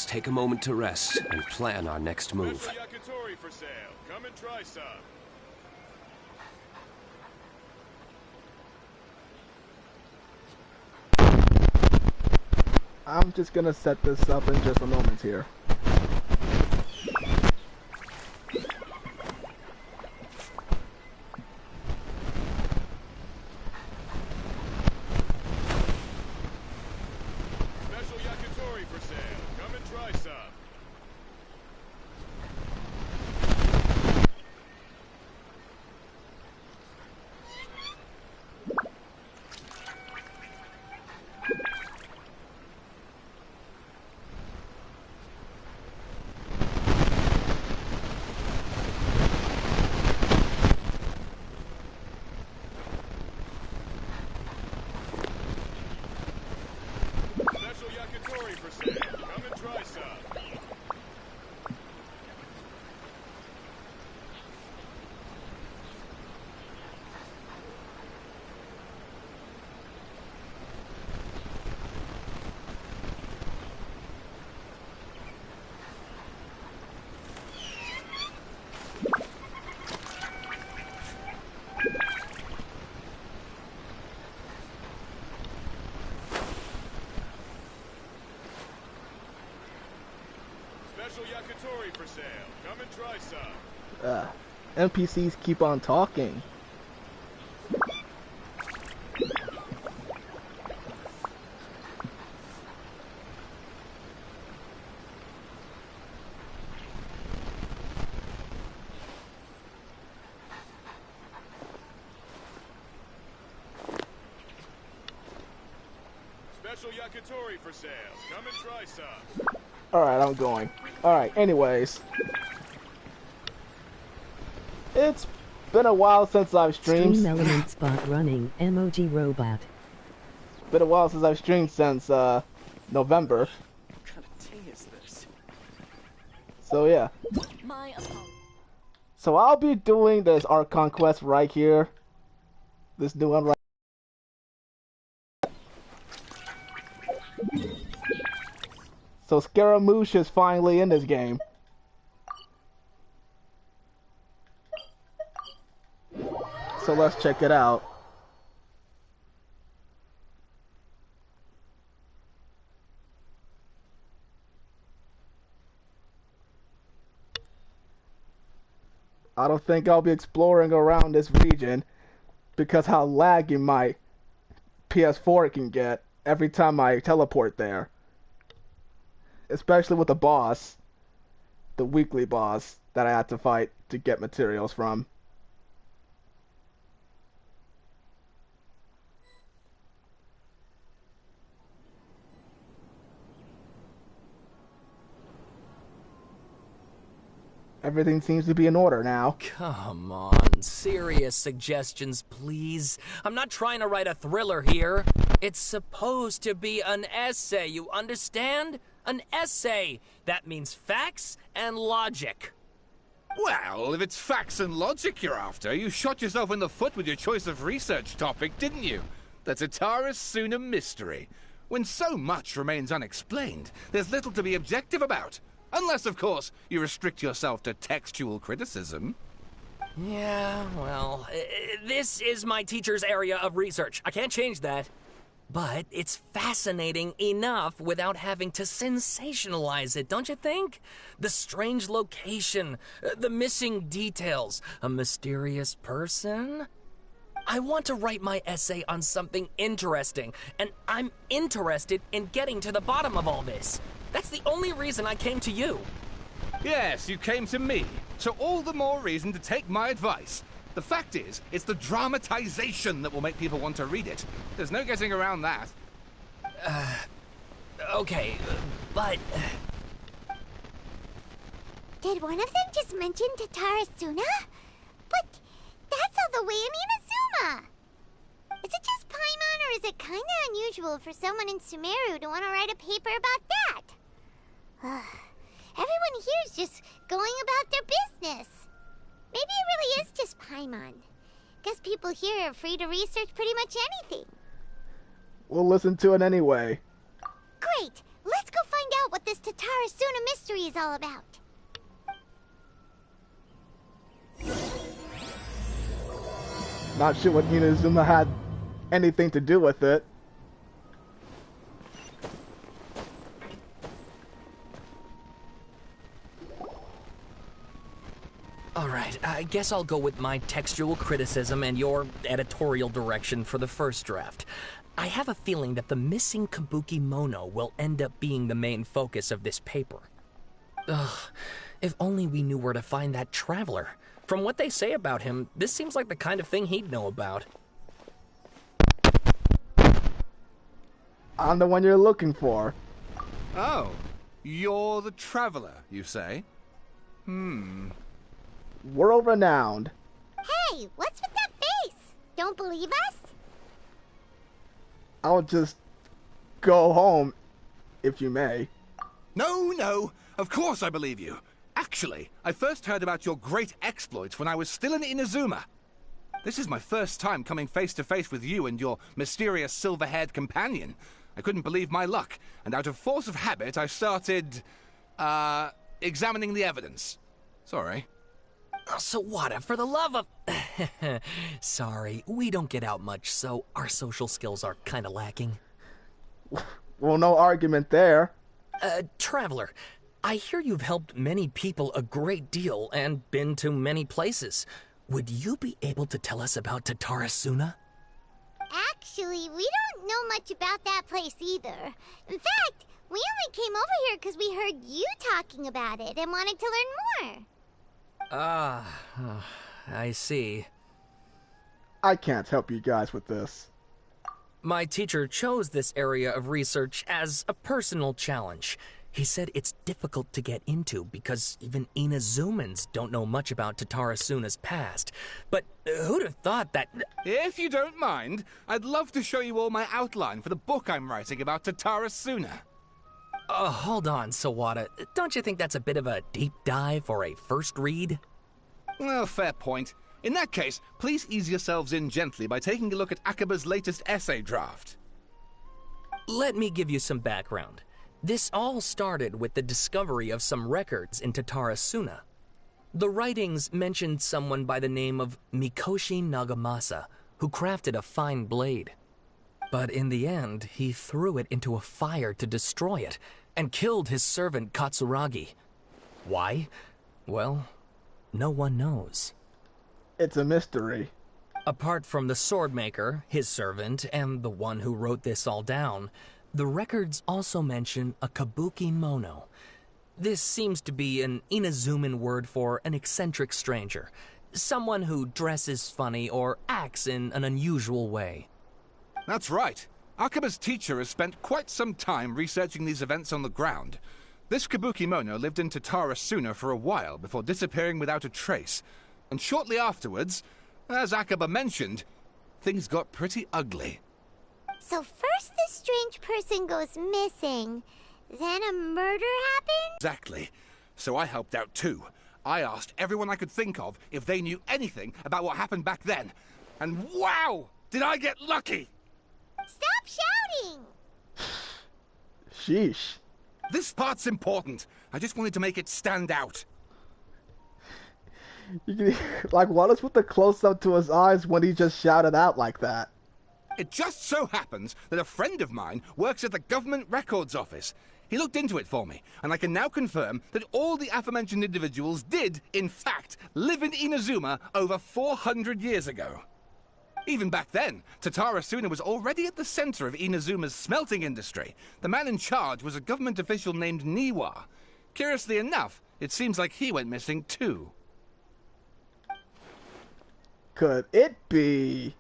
Let's take a moment to rest and plan our next move. Special yakitori for sale. Come and try some. I'm just gonna set this up in just a moment here. Special yakitori for sale. Come and try some. Special yakitori for sale. Come and try some. Special yakitori for sale. Come and try some. NPCs keep on talking. Special yakitori for sale. Come and try some. Alright, I'm going. Alright, anyways. It's been a while since I've streamed. Stream element spot running, emoji robot. It's been a while since I've streamed since, November. What kind of tea is this? So, yeah. My apologies. So, I'll be doing this Archon quest right here. This new one right. So Scaramouche is finally in this game. So let's check it out. I don't think I'll be exploring around this region because how laggy my PS4 can get every time I teleport there. Especially with the boss, the weekly boss that I had to fight to get materials from. Everything seems to be in order now. Come on, serious suggestions, please. I'm not trying to write a thriller here. It's supposed to be an essay, you understand? An essay. That means facts and logic. Well, if it's facts and logic you're after, you shot yourself in the foot with your choice of research topic, didn't you? The Tataris Suna mystery. When so much remains unexplained, there's little to be objective about. Unless, of course, you restrict yourself to textual criticism. Yeah, well, this is my teacher's area of research. I can't change that. But it's fascinating enough without having to sensationalize it, don't you think? The strange location, the missing details, a mysterious person. I want to write my essay on something interesting, and I'm interested in getting to the bottom of all this. That's the only reason I came to you. Yes, you came to me, so all the more reason to take my advice. The fact is, it's the dramatization that will make people want to read it. There's no getting around that. Okay, but... Did one of them just mention Tataris Suna? But that's all the way in Inazuma! Is it just Paimon, or is it kinda unusual for someone in Sumeru to want to write a paper about that? Everyone here is just going about their business. Maybe it really is just Paimon. Guess people here are free to research pretty much anything. We'll listen to it anyway. Great! Let's go find out what this Tataris mystery is all about. Not sure what Inazuma had anything to do with it. Alright, I guess I'll go with my textual criticism and your editorial direction for the first draft. I have a feeling that the missing Kabuki Mono will end up being the main focus of this paper. Ugh, if only we knew where to find that traveler. From what they say about him, this seems like the kind of thing he'd know about. I'm the one you're looking for. Oh, you're the traveler, you say? World renowned. Hey, what's with that face? Don't believe us? I'll just go home, if you may. No, of course I believe you. Actually, I first heard about your great exploits when I was still in Inazuma. This is my first time coming face to face with you and your mysterious silver-haired companion. I couldn't believe my luck, and out of force of habit, I started, examining the evidence. Sorry. Oh, Sawada, for the love of... Sorry, we don't get out much, so our social skills are kinda lacking. Well, no argument there. Traveler, I hear you've helped many people a great deal and been to many places. Would you be able to tell us about Tatarasuna? Actually, we don't know much about that place either. In fact, we only came over here because we heard you talking about it and wanted to learn more. I see. I can't help you guys with this. My teacher chose this area of research as a personal challenge. He said it's difficult to get into because even Inazumans don't know much about Tatarasuna's past. But who'd have thought that... If you don't mind, I'd love to show you all my outline for the book I'm writing about Tatarasuna. Hold on, Sawada. Don't you think that's a bit of a deep dive for a first read? Well, fair point. In that case, please ease yourselves in gently by taking a look at Akaba's latest essay draft. Let me give you some background. This all started with the discovery of some records in Tatarasuna. The writings mentioned someone by the name of Mikoshi Nagamasa, who crafted a fine blade. But in the end, he threw it into a fire to destroy it, and killed his servant Katsuragi. Why? Well, no one knows. It's a mystery. Apart from the swordmaker, his servant, and the one who wrote this all down, the records also mention a Kabuki Mono. This seems to be an Inazuman word for an eccentric stranger, someone who dresses funny or acts in an unusual way. That's right. Akaba's teacher has spent quite some time researching these events on the ground. This Kabuki Mono lived in Tatarasuna for a while before disappearing without a trace. And shortly afterwards, as Akaba mentioned, things got pretty ugly. So first this strange person goes missing, then a murder happens? Exactly. So I helped out too. I asked everyone I could think of if they knew anything about what happened back then. And wow! Did I get lucky! Stop shouting! Sheesh. This part's important. I just wanted to make it stand out. You can, like, what is with the close-up to his eyes when he just shouted out like that? It just so happens that a friend of mine works at the Government Records Office. He looked into it for me, and I can now confirm that all the aforementioned individuals did, in fact, live in Inazuma over 400 years ago. Even back then, Tatarasuna was already at the center of Inazuma's smelting industry. The man in charge was a government official named Niwa. Curiously enough, it seems like he went missing too. Could it be?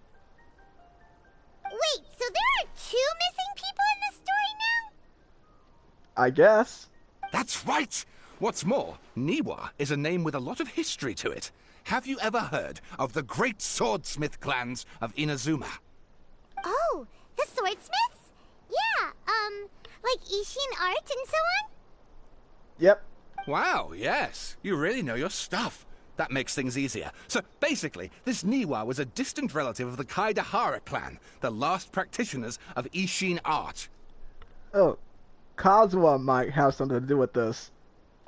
Wait, so there are two missing people in this story now? I guess. That's right! What's more, Niwa is a name with a lot of history to it. Have you ever heard of the great swordsmith clans of Inazuma? Oh, the swordsmiths? Yeah, like Ishin art and so on? Yep. Wow, yes. You really know your stuff. That makes things easier. So, basically, this Niwa was a distant relative of the Kaidahara clan, the last practitioners of Ishin art. Oh, Kazuha might have something to do with this.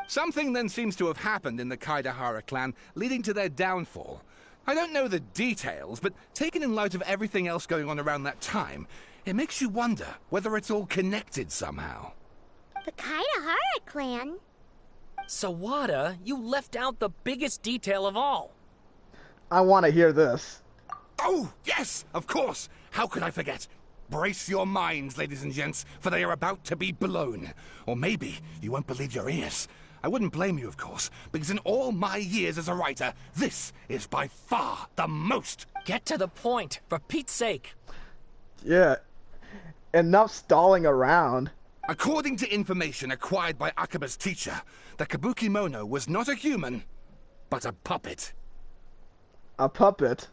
Something then seems to have happened in the Kaidahara clan, leading to their downfall. I don't know the details, but taken in light of everything else going on around that time, it makes you wonder whether it's all connected somehow. The Kaidahara clan? Sawada, you left out the biggest detail of all. I want to hear this. Oh, yes, of course. How could I forget? Brace your minds, ladies and gents, for they are about to be blown. Or maybe you won't believe your ears. I wouldn't blame you, of course, because in all my years as a writer, this is by far the most. Get to the point, for Pete's sake. Yeah. Enough stalling around. According to information acquired by Akaba's teacher, the Kabukimono was not a human, but a puppet. A puppet?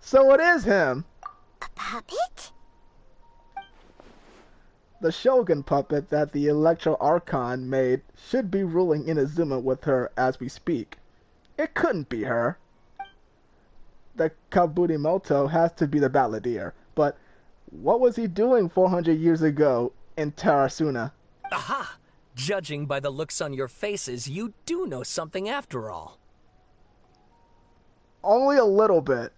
So it is him! A puppet? The Shogun puppet that the Electro Archon made should be ruling Inazuma with her as we speak. It couldn't be her. The Kabutomono has to be the balladeer, but what was he doing 400 years ago in Terasuna? Aha! Judging by the looks on your faces, you do know something after all. Only a little bit.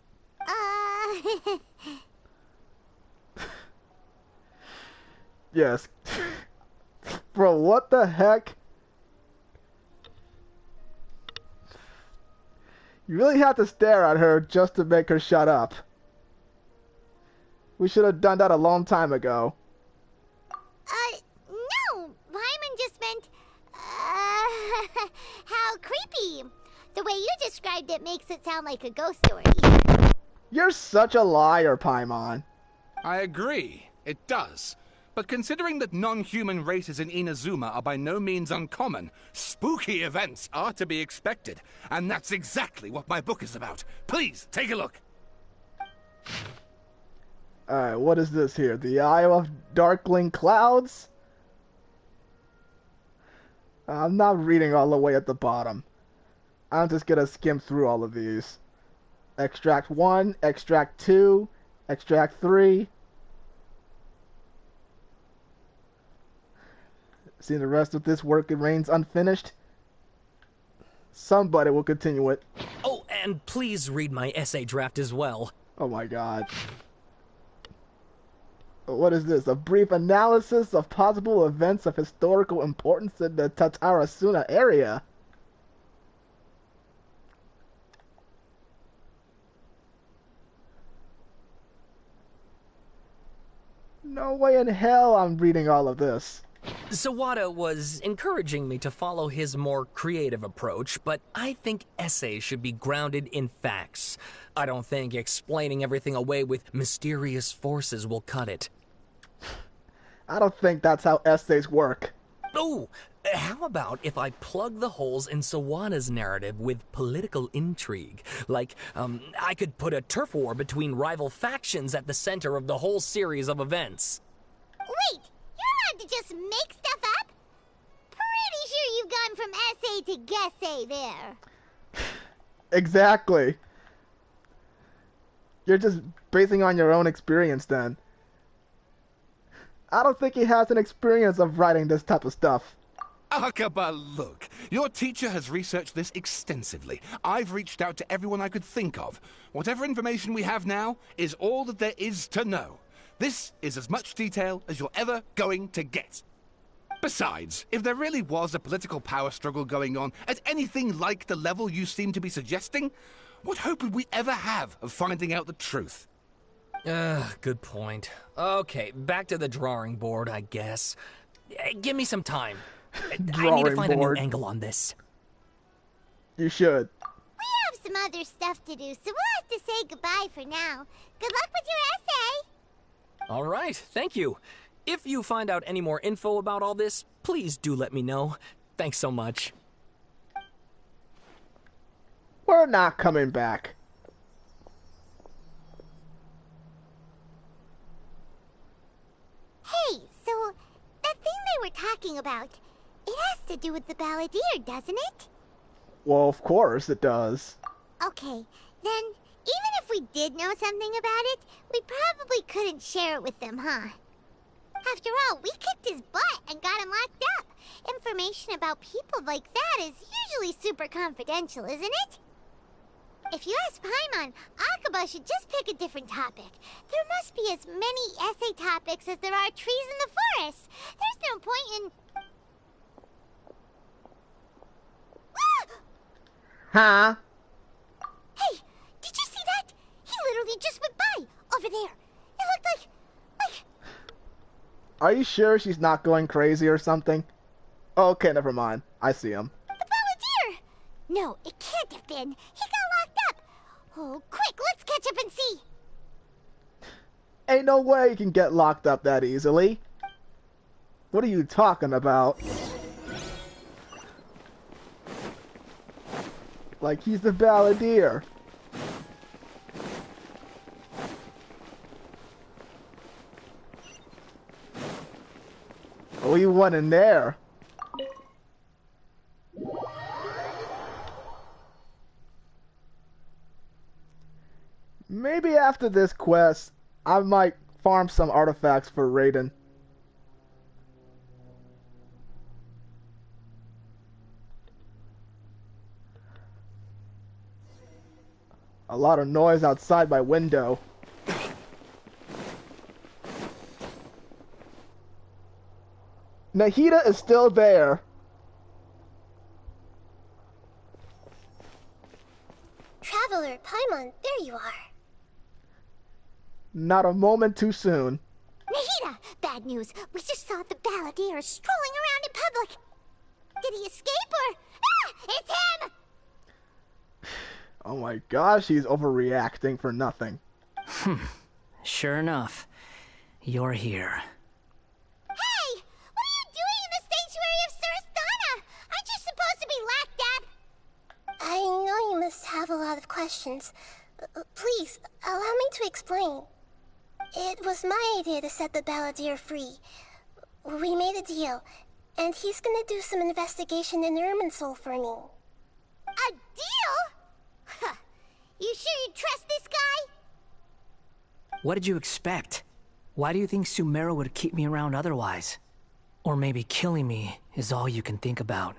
Yes. Bro, what the heck? You really have to stare at her just to make her shut up. We should have done that a long time ago. No! Paimon just meant, how creepy. The way you described it makes it sound like a ghost story. You're such a liar, Paimon. I agree, it does. But considering that non-human races in Inazuma are by no means uncommon, spooky events are to be expected. And that's exactly what my book is about. Please, take a look. Alright, what is this here? The Eye of Darkling Clouds? I'm not reading all the way at the bottom. I'm just gonna skim through all of these. Extract 1, Extract 2, Extract 3. Seeing the rest of this work remains unfinished, somebody will continue it. Oh, and please read my essay draft as well. Oh my god. What is this? A brief analysis of possible events of historical importance in the Tatarasuna area. No way in hell I'm reading all of this. Sawada was encouraging me to follow his more creative approach, but I think essays should be grounded in facts. I don't think explaining everything away with mysterious forces will cut it. I don't think that's how essays work. Oh, how about if I plug the holes in Sawada's narrative with political intrigue? Like, I could put a turf war between rival factions at the center of the whole series of events. Wait! You're allowed to just make stuff up? Pretty sure you've gone from essay to guessay there. Exactly. You're just basing on your own experience then. I don't think he has an experience of writing this type of stuff. Akaba, look. Your teacher has researched this extensively. I've reached out to everyone I could think of. Whatever information we have now is all that there is to know. This is as much detail as you're ever going to get. Besides, if there really was a political power struggle going on at anything like the level you seem to be suggesting, what hope would we ever have of finding out the truth? Good point. Okay, back to the drawing board, I guess. Give me some time. I need to find a new angle on this. You should. We have some other stuff to do, so we'll have to say goodbye for now. Good luck with your essay! All right, thank you. If you find out any more info about all this, please do let me know. Thanks so much. We're not coming back. Hey, so that thing they were talking about, it has to do with the balladeer, doesn't it? Well, of course it does. Okay, then even if we did know something about it, we probably couldn't share it with them, huh? After all, we kicked his butt and got him locked up, Information about people like that is usually super confidential, isn't it? If you ask Paimon, Akaba should just pick a different topic. There must be as many essay topics as there are trees in the forest. There's no point in... Huh? Hey, did you see that? He literally just went by, over there. It looked like... Are you sure she's not going crazy or something? Okay, never mind. I see him. The Balladeer! No, it can't have been. He got locked up. Oh, quick, let's catch up and see. Ain't no way you can get locked up that easily. What are you talking about? Like he's the Balladeer. Oh, he went in there. Maybe after this quest, I might farm some artifacts for Raiden. A lot of noise outside my window. Nahida is still there. Traveler, Paimon, there you are. Not a moment too soon. Nahida, bad news. We just saw the Balladeer strolling around in public. Did he escape or... Ah! It's him! Oh my gosh, he's overreacting for nothing. Sure enough, you're here. Hey! What are you doing in the sanctuary of Surastana? Aren't you supposed to be locked up? I know you must have a lot of questions. Please, allow me to explain. It was my idea to set the Balladeer free. We made a deal, and he's gonna do some investigation in Irminsul for me. A deal? Huh. You sure you trust this guy? What did you expect? Why do you think Sumeru would keep me around otherwise? Or maybe killing me is all you can think about.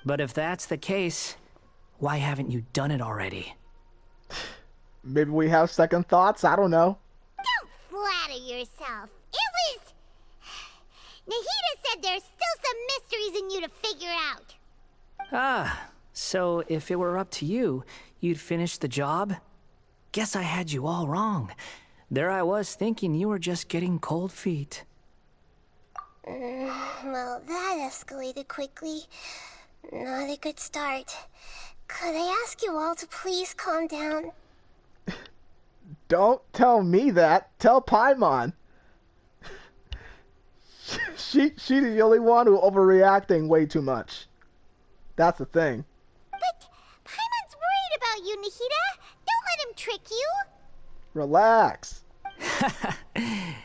But if that's the case, why haven't you done it already? Maybe we have second thoughts, I don't know. Don't flatter yourself. It was... Nahida said there's still some mysteries in you to figure out. Ah, so if it were up to you, you'd finish the job? Guess I had you all wrong. There I was thinking you were just getting cold feet. Well, that escalated quickly. Not a good start. Could I ask you all to please calm down? Don't tell me that. Tell Paimon. She's the only one who overreacting way too much. That's the thing. But Paimon's worried about you, Nahida. Don't let him trick you. Relax.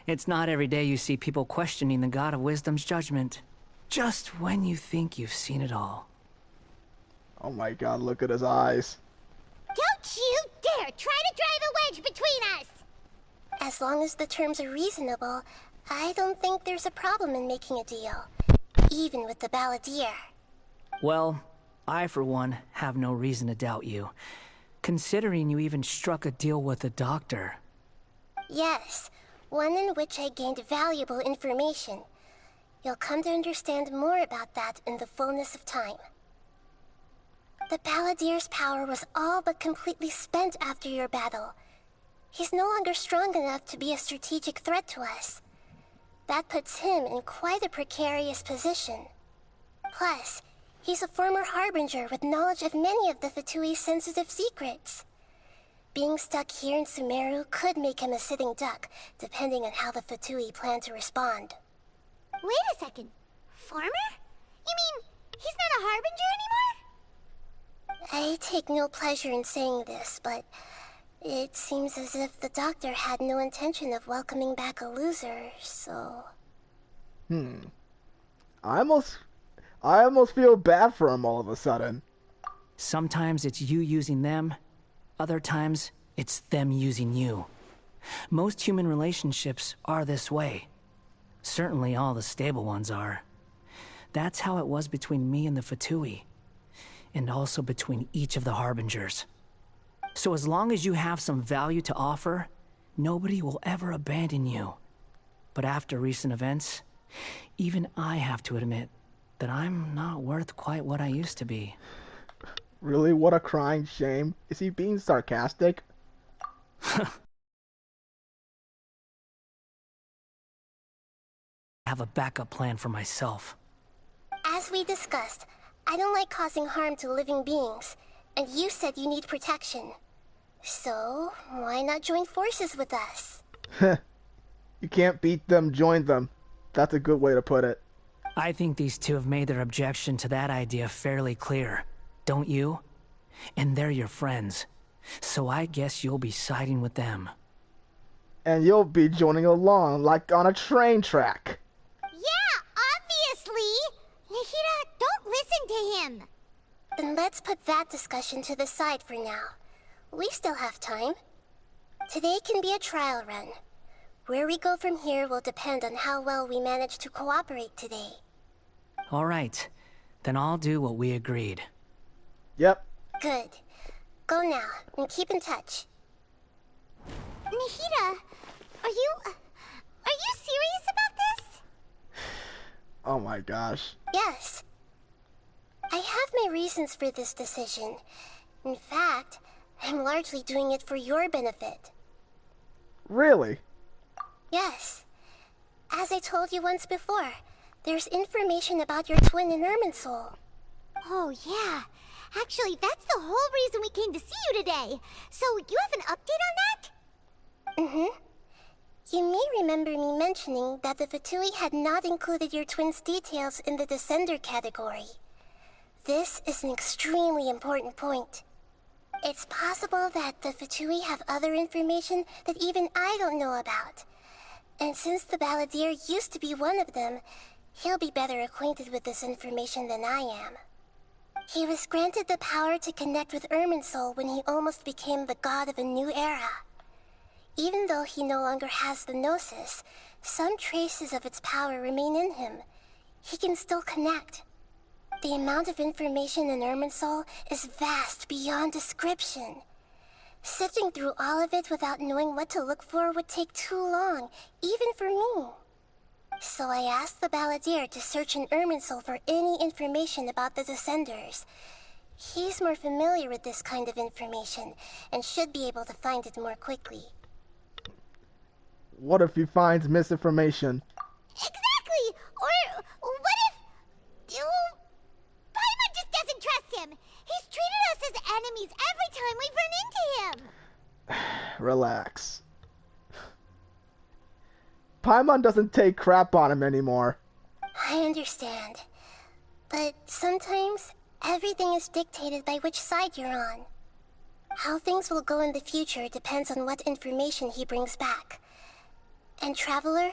It's not every day you see people questioning the God of Wisdom's judgment. Just when you think you've seen it all. Oh my god, look at his eyes. Don't you dare try to drive a wedge between us! As long as the terms are reasonable, I don't think there's a problem in making a deal. Even with the Balladeer. Well, I for one have no reason to doubt you. Considering you even struck a deal with the doctor. Yes, one in which I gained valuable information. You'll come to understand more about that in the fullness of time. The Balladeer's power was all but completely spent after your battle. He's no longer strong enough to be a strategic threat to us. That puts him in quite a precarious position. Plus, he's a former Harbinger with knowledge of many of the Fatui's sensitive secrets. Being stuck here in Sumeru could make him a sitting duck, depending on how the Fatui plan to respond. Wait a second. Former? You mean he's not a Harbinger anymore? I take no pleasure in saying this, but it seems as if the doctor had no intention of welcoming back a loser, so... I almost feel bad for him all of a sudden. Sometimes it's you using them. Other times, it's them using you. Most human relationships are this way. Certainly all the stable ones are. That's how it was between me and the Fatui, and also between each of the Harbingers. So as long as you have some value to offer, nobody will ever abandon you. But after recent events, even I have to admit that I'm not worth quite what I used to be. Really? What a crying shame. Is he being sarcastic? Have a backup plan for myself. As we discussed, I don't like causing harm to living beings, and you said you need protection. So, why not join forces with us? You can't beat them, join them. That's a good way to put it. I think these two have made their objection to that idea fairly clear, don't you? And they're your friends, so I guess you'll be siding with them. And you'll be joining along like on a train track. Yeah, obviously! Nahida, don't listen to him! Then let's put that discussion to the side for now. We still have time. Today can be a trial run. Where we go from here will depend on how well we manage to cooperate today. All right, then I'll do what we agreed. Yep. Good. Go now, and keep in touch. Nahida, are you serious about this? Oh my gosh. Yes. I have my reasons for this decision. In fact, I'm largely doing it for your benefit. Really? Yes. As I told you once before, there's information about your twin in Irminsul. Oh, yeah. Actually, that's the whole reason we came to see you today. So, you have an update on that? Mm-hmm. You may remember me mentioning that the Fatui had not included your twin's details in the Descender category. This is an extremely important point. It's possible that the Fatui have other information that even I don't know about. And since the Balladeer used to be one of them, he'll be better acquainted with this information than I am. He was granted the power to connect with Irminsul when he almost became the god of a new era. Even though he no longer has the Gnosis, some traces of its power remain in him. He can still connect. The amount of information in Irminsul is vast beyond description. Sifting through all of it without knowing what to look for would take too long, even for me. So I asked the Balladeer to search in Irminsul for any information about the Descenders. He's more familiar with this kind of information, and should be able to find it more quickly. What if he finds misinformation? Exactly! Or what if... Paimon just doesn't trust him! He's treated us as enemies every time we've run into him! Relax. Paimon doesn't take crap on him anymore. I understand. But sometimes, everything is dictated by which side you're on. How things will go in the future depends on what information he brings back. And Traveler,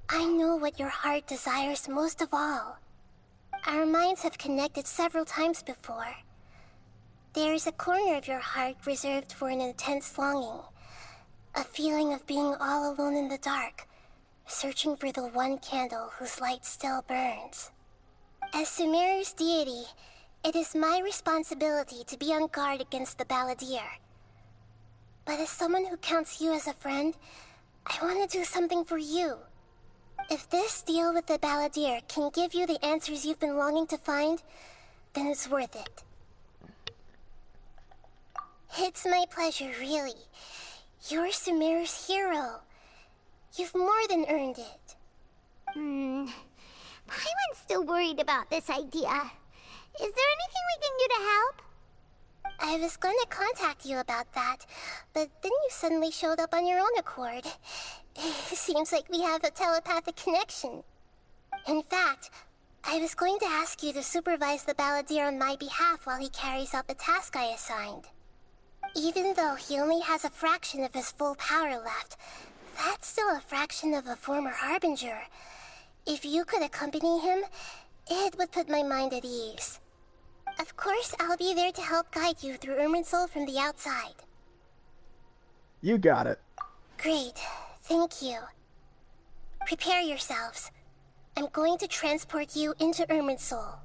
I know what your heart desires most of all. Our minds have connected several times before. There is a corner of your heart reserved for an intense longing. A feeling of being all alone in the dark, searching for the one candle whose light still burns. As Sumeru's deity, it is my responsibility to be on guard against the Balladeer. But as someone who counts you as a friend, I want to do something for you. If this deal with the Balladeer can give you the answers you've been longing to find, then it's worth it. It's my pleasure, really. You're Sumeru's hero. You've more than earned it. Paimon's still worried about this idea. Is there anything we can do to help? I was going to contact you about that, but then you suddenly showed up on your own accord. It seems like we have a telepathic connection. In fact, I was going to ask you to supervise the Balladeer on my behalf while he carries out the task I assigned. Even though he only has a fraction of his full power left, that's still a fraction of a former Harbinger. If you could accompany him, it would put my mind at ease. Of course, I'll be there to help guide you through Irminsul from the outside. You got it. Great. Thank you. Prepare yourselves. I'm going to transport you into Irminsul.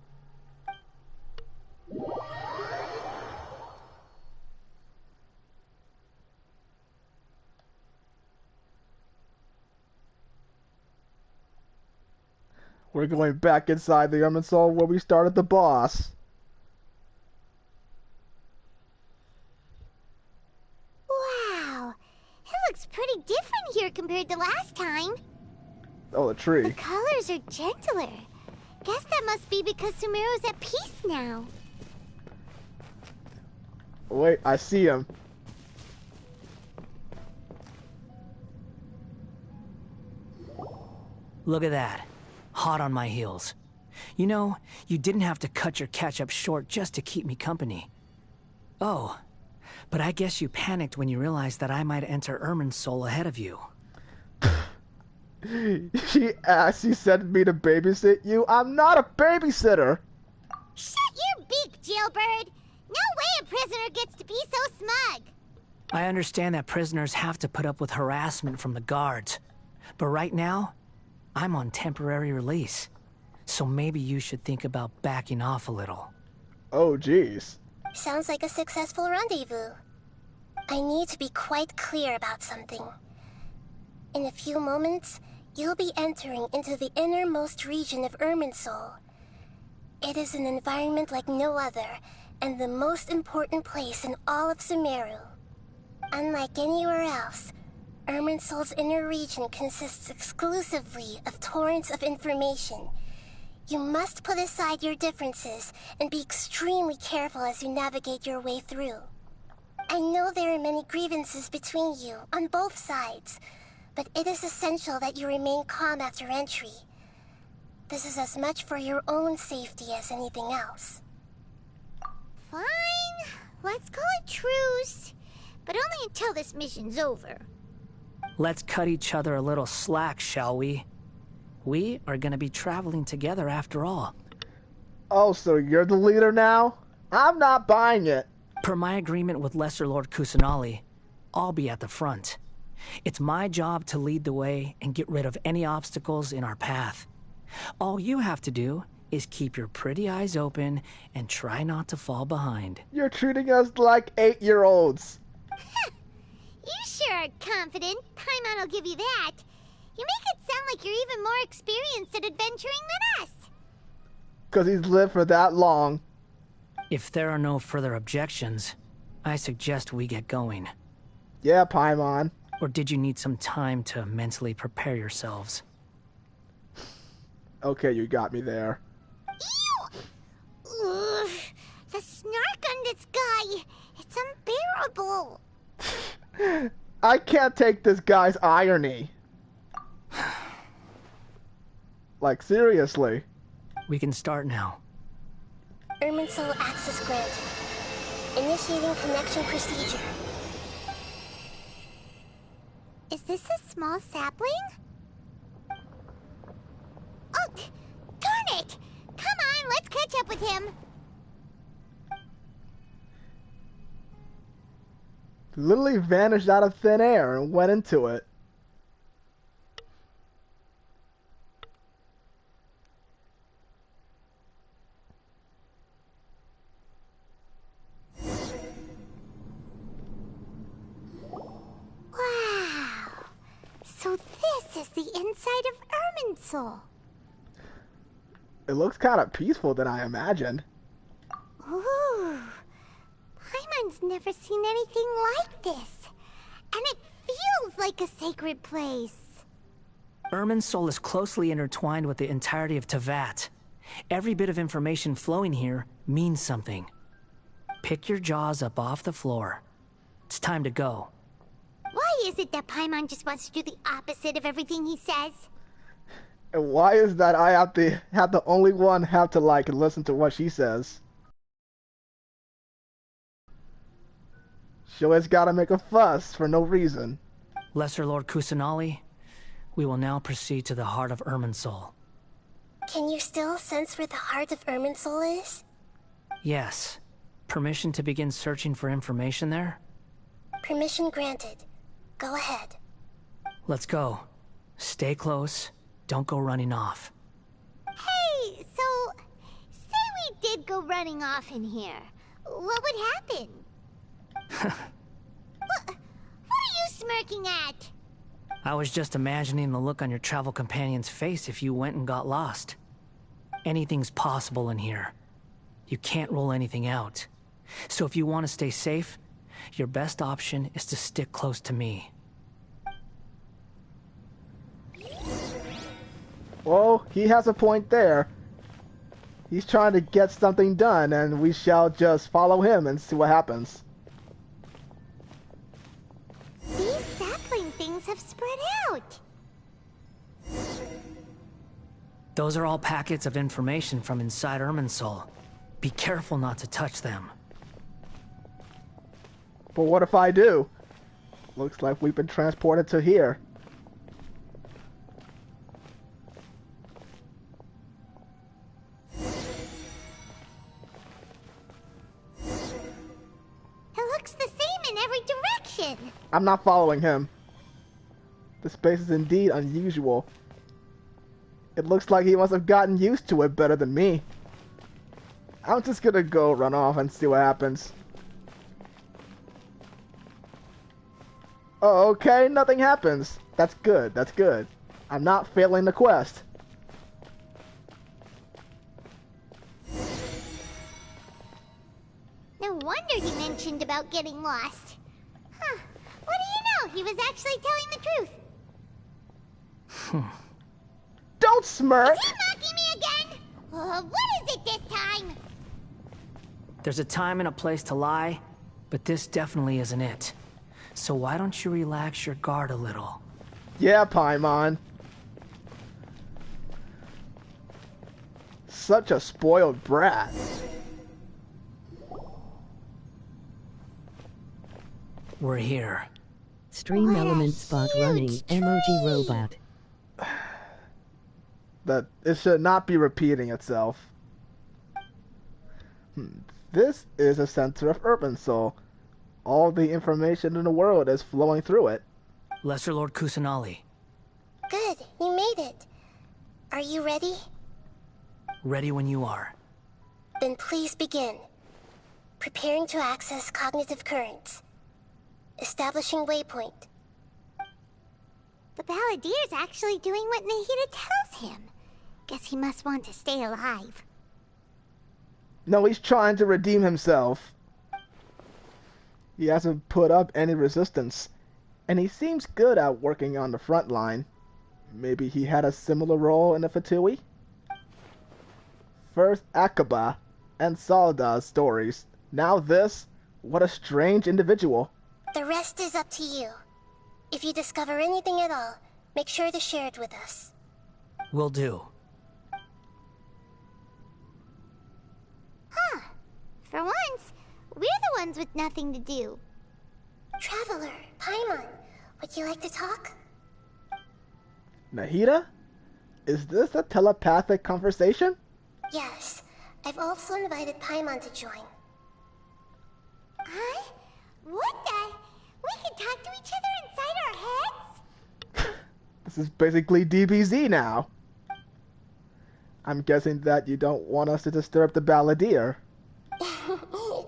We're going back inside the Irminsul where we started the boss. Wow, it looks pretty different here compared to last time. Oh, the tree. The colors are gentler. Guess that must be because Sumeru's at peace now. Wait, I see him. Look at that. Hot on my heels. You know, you didn't have to cut your catch-up short just to keep me company. Oh, but I guess you panicked when you realized that I might enter Irminsul ahead of you. She sent me to babysit you. I'm not a babysitter. Shut your beak, jailbird. No way a prisoner gets to be so smug. I understand that prisoners have to put up with harassment from the guards. But right now, I'm on temporary release. So maybe you should think about backing off a little. Oh, jeez. Sounds like a successful rendezvous. I need to be quite clear about something. In a few moments, you'll be entering into the innermost region of Irminsul. It is an environment like no other, and the most important place in all of Sumeru. Unlike anywhere else, Irminsul's inner region consists exclusively of torrents of information. You must put aside your differences and be extremely careful as you navigate your way through. I know there are many grievances between you on both sides, but it is essential that you remain calm after entry. This is as much for your own safety as anything else. Fine. Let's call it truce. But only until this mission's over. Let's cut each other a little slack, shall we? We are gonna be traveling together after all. Oh, so you're the leader now? I'm not buying it. Per my agreement with Lesser Lord Kusanali, I'll be at the front. It's my job to lead the way and get rid of any obstacles in our path. All you have to do is keep your pretty eyes open and try not to fall behind. You're treating us like 8-year-olds. You sure are confident. Paimon will give you that. You make it sound like you're even more experienced at adventuring than us. 'Cause he's lived for that long. If there are no further objections, I suggest we get going. Yeah, Paimon. Or did you need some time to mentally prepare yourselves? Okay, you got me there. Ew! Ugh, the snark on this guy. It's unbearable. I can't take this guy's irony. Like, seriously. We can start now. Irminsul access granted. Initiating connection procedure. Is this a small sapling? Oh, darn it! Come on, let's catch up with him. Literally vanished out of thin air and went into it. Wow. So this is the inside of Irminsul. It looks kind of peaceful than I imagined. Ooh. Paimon's never seen anything like this. And it feels like a sacred place. Irminsul is closely intertwined with the entirety of Tevat. Every bit of information flowing here means something. Pick your jaws up off the floor. It's time to go. Why is it that Paimon just wants to do the opposite of everything he says? And why is that I have the only one have to like listen to what she says? She always gotta make a fuss for no reason. Lesser Lord Kusanali, we will now proceed to the heart of Irminsul. Can you still sense where the heart of Irminsul is? Yes. Permission to begin searching for information there? Permission granted. Go ahead. Let's go. Stay close. Don't go running off. did go running off in here, what would happen? What are you smirking at? I was just imagining the look on your travel companion's face if you went and got lost. Anything's possible in here. You can't rule anything out. So if you want to stay safe, your best option is to stick close to me. Well, he has a point there. He's trying to get something done, and we shall just follow him and see what happens. These sapling things have spread out. Those are all packets of information from inside Irminsul. Be careful not to touch them. But what if I do? Looks like we've been transported to here. I'm not following him. The space is indeed unusual. It looks like he must have gotten used to it better than me. I'm just gonna go run off and see what happens. Oh, okay, nothing happens. That's good, that's good. I'm not failing the quest. No wonder he mentioned about getting lost. Huh. What do you know? He was actually telling the truth. Don't smirk! Is he mocking me again? What is it this time? There's a time and a place to lie, but this definitely isn't it. So why don't you relax your guard a little? Yeah, Paimon. Such a spoiled brat. We're here. Stream element spot running emoji robot. That it should not be repeating itself. This is a center of Irminsul. All the information in the world is flowing through it. Lesser Lord Kusanali. Good, you made it. Are you ready? Ready when you are. Then please begin. Preparing to access cognitive currents. Establishing waypoint. The Balladier's actually doing what Nahida tells him. Guess he must want to stay alive. No, he's trying to redeem himself. He hasn't put up any resistance, and he seems good at working on the front line. Maybe he had a similar role in the Fatui? First Akaba and Salda's stories. Now this? What a strange individual. The rest is up to you. If you discover anything at all, make sure to share it with us. Will do. Huh. For once, we're the ones with nothing to do. Traveler, Paimon, would you like to talk? Nahida? Is this a telepathic conversation? Yes. I've also invited Paimon to join. Huh? What the? We can talk to each other inside our heads? This is basically DBZ now. I'm guessing that you don't want us to disturb the Balladeer.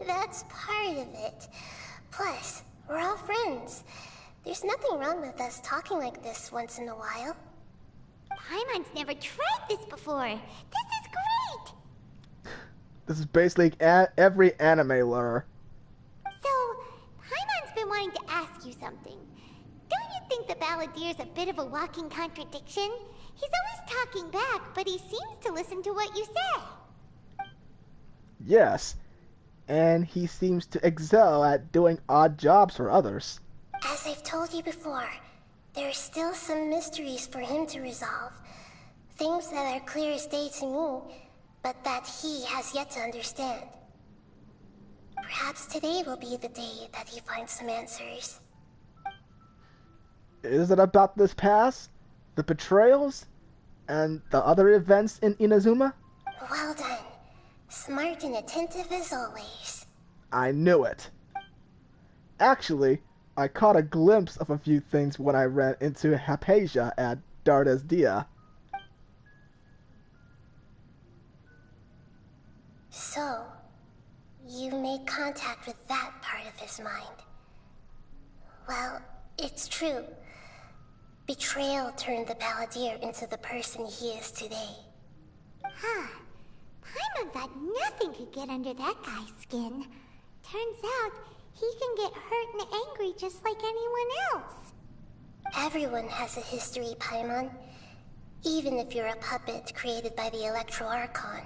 That's part of it. Plus, we're all friends. There's nothing wrong with us talking like this once in a while. Paimon's never tried this before. This is great! This is basically every anime lure. So, Paimon's been wanting to ask you something. Don't you think the Balladier's a bit of a walking contradiction? He's always talking back, but he seems to listen to what you say. Yes, and he seems to excel at doing odd jobs for others. As I've told you before, there are still some mysteries for him to resolve. Things that are clear as day to me, but that he has yet to understand. Perhaps today will be the day that he finds some answers. Is it about this past? The betrayals? And the other events in Inazuma? Well done. Smart and attentive as always. I knew it. Actually, I caught a glimpse of a few things when I ran into Hypatia at Dardes Dia. So, you made contact with that part of his mind. Well, it's true. Betrayal turned the Balladeer into the person he is today. Huh. Paimon thought nothing could get under that guy's skin. Turns out, he can get hurt and angry just like anyone else. Everyone has a history, Paimon. Even if you're a puppet created by the Electro Archon.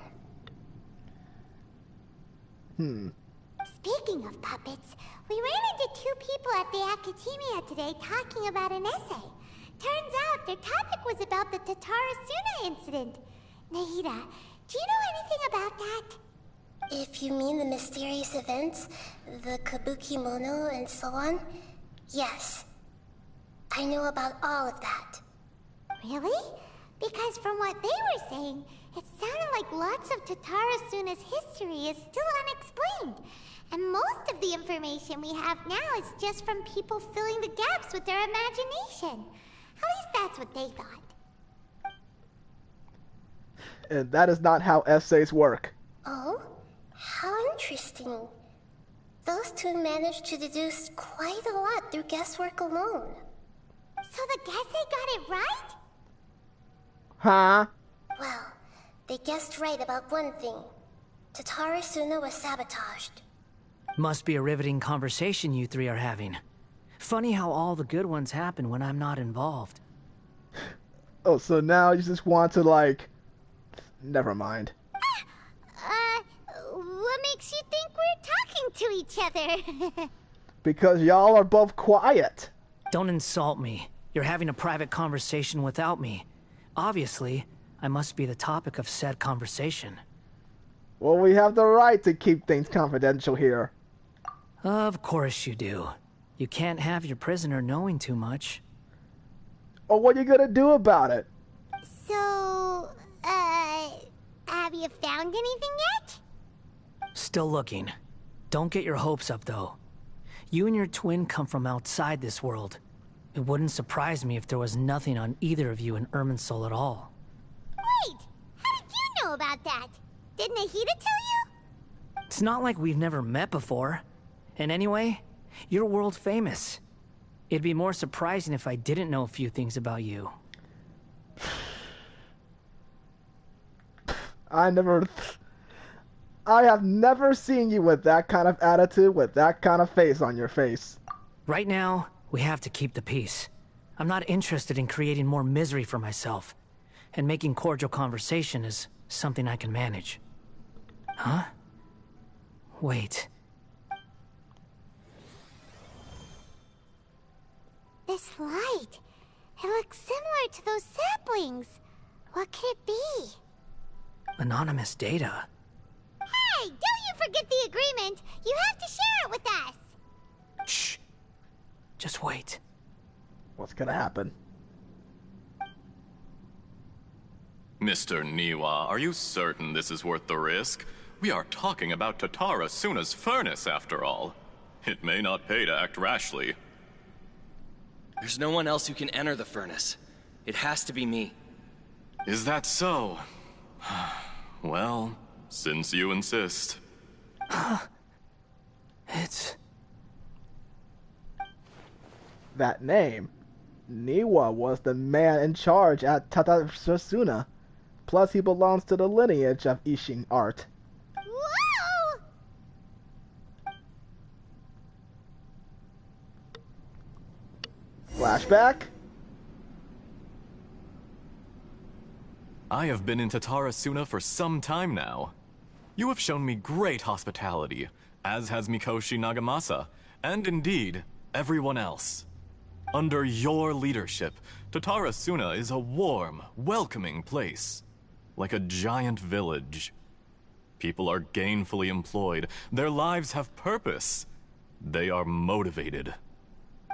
Speaking of puppets, we ran into two people at the Academia today talking about an essay. Turns out their topic was about the Tatara Suna incident. Nahida, do you know anything about that? If you mean the mysterious events, the Kabuki Mono and so on, yes. I know about all of that. Really? Because from what they were saying, it sounded like lots of Tatara Suna's history is still unexplained. And most of the information we have now is just from people filling the gaps with their imagination. At least that's what they thought. And that is not how essays work. Oh? How interesting. Those two managed to deduce quite a lot through guesswork alone. So the Gesse got it right? Huh? Well, they guessed right about one thing. Tatara Suna was sabotaged. Must be a riveting conversation you three are having. Funny how all the good ones happen when I'm not involved. Oh, so now you just want to, like... Never mind. What makes you think we're talking to each other? Because y'all are both quiet. Don't insult me. You're having a private conversation without me. Obviously, I must be the topic of said conversation. Well, we have the right to keep things confidential here. Of course you do. You can't have your prisoner knowing too much. Or what are you gonna do about it? So, have you found anything yet? Still looking. Don't get your hopes up, though. You and your twin come from outside this world. It wouldn't surprise me if there was nothing on either of you in Irminsul at all. Wait! How did you know about that? Did Nahida tell you? It's not like we've never met before. And anyway, you're world famous. It'd be more surprising if I didn't know a few things about you. I have never seen you with that kind of attitude, with that kind of face on your face. Right now, we have to keep the peace. I'm not interested in creating more misery for myself. And making cordial conversation is something I can manage. Huh? Wait. This light. It looks similar to those saplings. What could it be? Anonymous data. Hey, don't you forget the agreement. You have to share it with us. Shh. Just wait. What's gonna happen? Mr. Niwa, are you certain this is worth the risk? We are talking about Tatara Suna's furnace, after all. It may not pay to act rashly. There's no one else who can enter the furnace. It has to be me. Is that so? Well, since you insist. It's... That name. Niwa was the man in charge at Tatara Suna. Plus, he belongs to the lineage of Ishin art. Whoa! Flashback? I have been in Tatara Suna for some time now. You have shown me great hospitality, as has Mikoshi Nagamasa, and indeed, everyone else. Under your leadership, Tatara Suna is a warm, welcoming place. Like a giant village. People are gainfully employed. Their lives have purpose. They are motivated.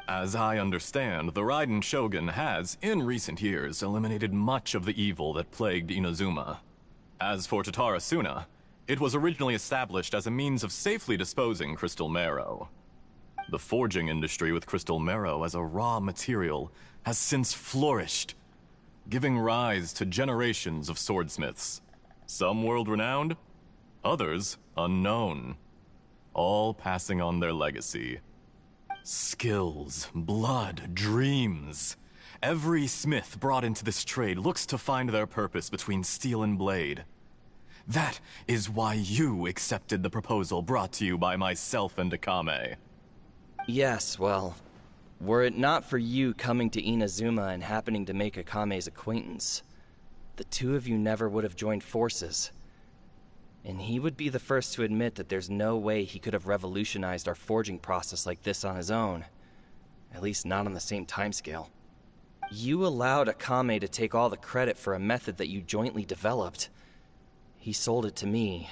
As I understand, the Raiden Shogun has, in recent years, eliminated much of the evil that plagued Inazuma. As for Tatara Suna, it was originally established as a means of safely disposing crystal marrow. The forging industry with crystal marrow as a raw material has since flourished, giving rise to generations of swordsmiths. Some world-renowned, Others unknown. All passing on their legacy. Skills, blood, dreams. Every smith brought into this trade looks to find their purpose between steel and blade. That is why you accepted the proposal brought to you by myself and Akame. Yes, well, were it not for you coming to Inazuma and happening to make Akame's acquaintance, the two of you never would have joined forces. And he would be the first to admit that there's no way he could have revolutionized our forging process like this on his own. At least not on the same timescale. You allowed Akame to take all the credit for a method that you jointly developed. He sold it to me,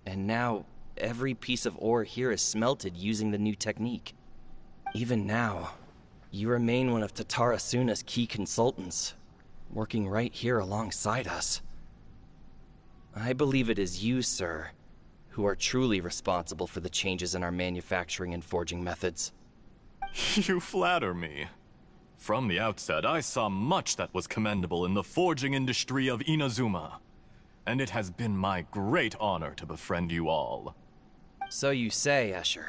and now every piece of ore here is smelted using the new technique. Even now, you remain one of Tatara Suna's key consultants, working right here alongside us. I believe it is you, sir, who are truly responsible for the changes in our manufacturing and forging methods. You flatter me. From the outset, I saw much that was commendable in the forging industry of Inazuma. And it has been my great honor to befriend you all. So you say, Escher.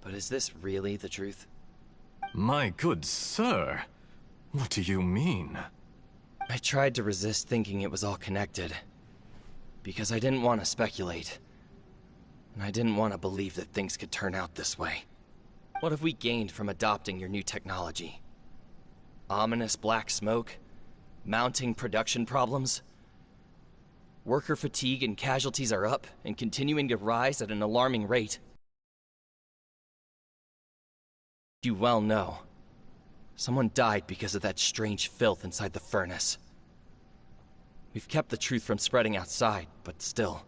But is this really the truth? My good sir, what do you mean? I tried to resist thinking it was all connected. Because I didn't want to speculate. And I didn't want to believe that things could turn out this way. What have we gained from adopting your new technology? Ominous black smoke? Mounting production problems? Worker fatigue and casualties are up and continuing to rise at an alarming rate. You well know. Someone died because of that strange filth inside the furnace. We've kept the truth from spreading outside, but still,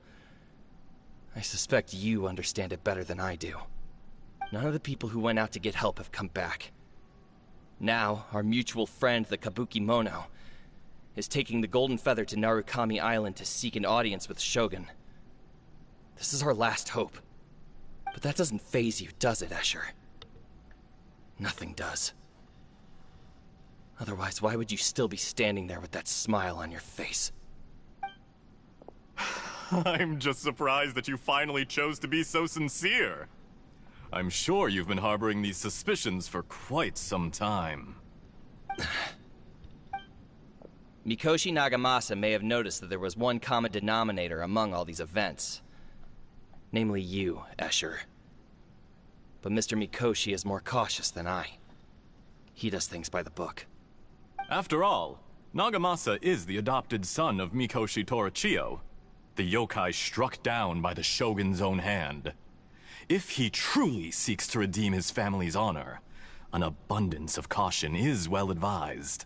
I suspect you understand it better than I do. None of the people who went out to get help have come back. Now, our mutual friend, the Kabuki Mono, is taking the Golden Feather to Narukami Island to seek an audience with Shogun. This is our last hope. But that doesn't faze you, does it, Escher? Nothing does. Otherwise, why would you still be standing there with that smile on your face? I'm just surprised that you finally chose to be so sincere. I'm sure you've been harboring these suspicions for quite some time. Mikoshi Nagamasa may have noticed that there was one common denominator among all these events. Namely you, Escher. But Mr. Mikoshi is more cautious than I. He does things by the book. After all, Nagamasa is the adopted son of Mikoshi Torachiyo, the yokai struck down by the Shogun's own hand. If he truly seeks to redeem his family's honor, an abundance of caution is well advised.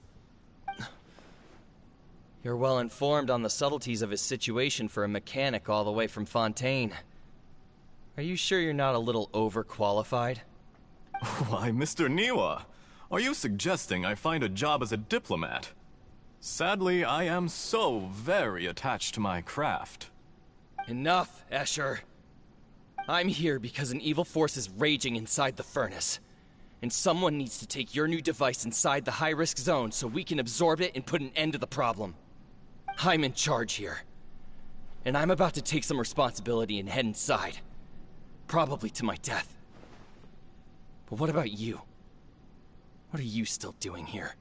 You're well informed on the subtleties of his situation for a mechanic all the way from Fontaine. Are you sure you're not a little overqualified? Why, Mr. Niwa, are you suggesting I find a job as a diplomat? Sadly, I am so very attached to my craft. Enough, Escher. I'm here because an evil force is raging inside the furnace. And someone needs to take your new device inside the high-risk zone so we can absorb it and put an end to the problem. I'm in charge here. And I'm about to take some responsibility and head inside. Probably to my death. But what about you? What are you still doing here?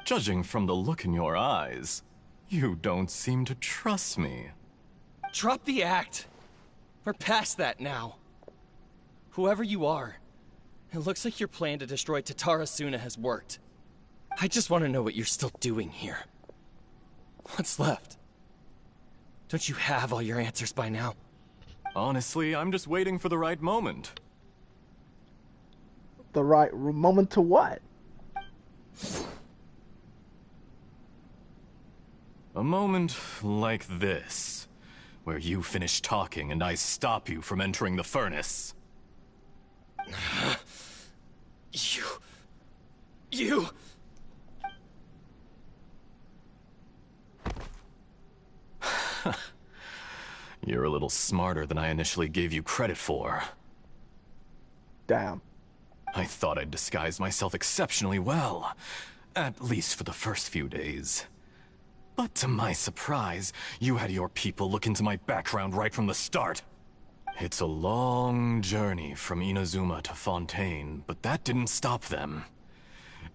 Judging from the look in your eyes, you don't seem to trust me. Drop the act! We're past that now. Whoever you are, it looks like your plan to destroy Tatara Suna has worked. I just want to know what you're still doing here. What's left? Don't you have all your answers by now? Honestly, I'm just waiting for the right moment. The right moment to what? A moment like this, where you finish talking and I stop you from entering the furnace. You... You're a little smarter than I initially gave you credit for. Damn. I thought I'd disguised myself exceptionally well, at least for the first few days. But to my surprise, you had your people look into my background right from the start. It's a long journey from Inazuma to Fontaine, but that didn't stop them.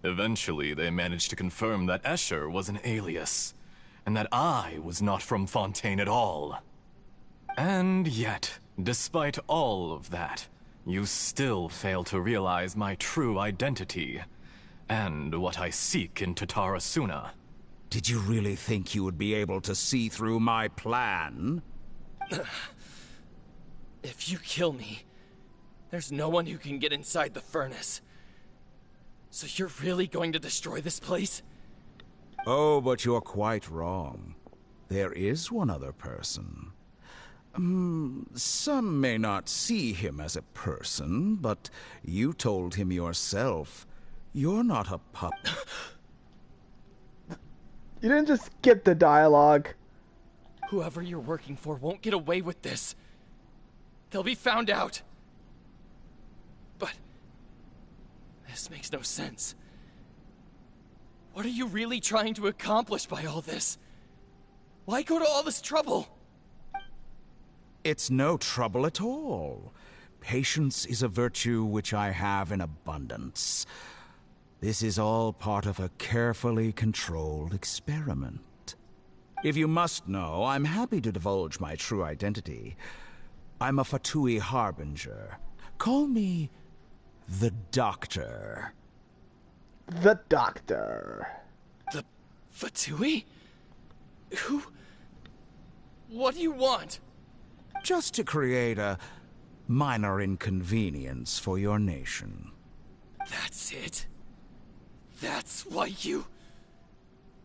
Eventually, they managed to confirm that Escher was an alias, and that I was not from Fontaine at all. And yet, despite all of that, you still fail to realize my true identity, and what I seek in Tatarasuna. Did you really think you would be able to see through my plan? If you kill me, there's no one who can get inside the furnace. So you're really going to destroy this place? Oh, but you're quite wrong. There is one other person. Some may not see him as a person, but you told him yourself. You're not a pup. You didn't just skip the dialogue. Whoever you're working for won't get away with this. They'll be found out. But this makes no sense. What are you really trying to accomplish by all this? Why go to all this trouble? It's no trouble at all. Patience is a virtue which I have in abundance. This is all part of a carefully controlled experiment. If you must know, I'm happy to divulge my true identity. I'm a Fatui harbinger. Call me the Doctor. The Doctor. The Fatui? Who? What do you want? Just to create a minor inconvenience for your nation. That's it? That's why you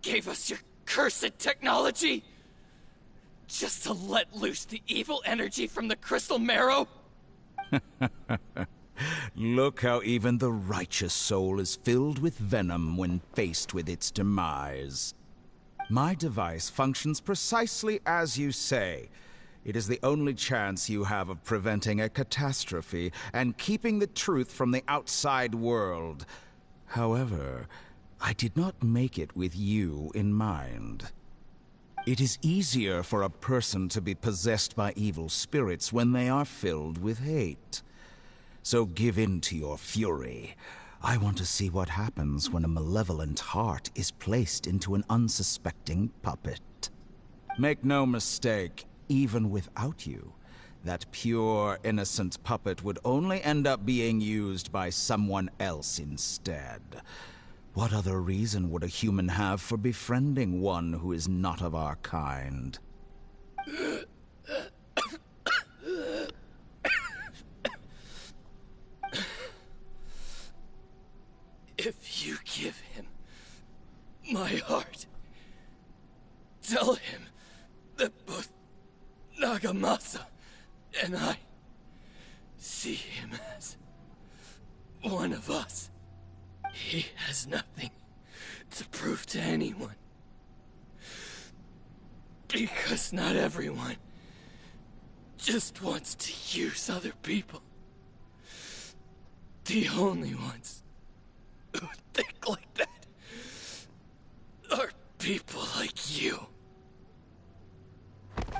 gave us your cursed technology? Just to let loose the evil energy from the crystal marrow? Look how even the righteous soul is filled with venom when faced with its demise. My device functions precisely as you say. It is the only chance you have of preventing a catastrophe and keeping the truth from the outside world. However, I did not make it with you in mind. It is easier for a person to be possessed by evil spirits when they are filled with hate. So give in to your fury. I want to see what happens when a malevolent heart is placed into an unsuspecting puppet. Make no mistake, even without you, that pure, innocent puppet would only end up being used by someone else instead. What other reason would a human have for befriending one who is not of our kind? If you give him my heart, tell him that both Nagamasa and I see him as one of us. He has nothing to prove to anyone. Because not everyone just wants to use other people. The only ones who think like that are people like you.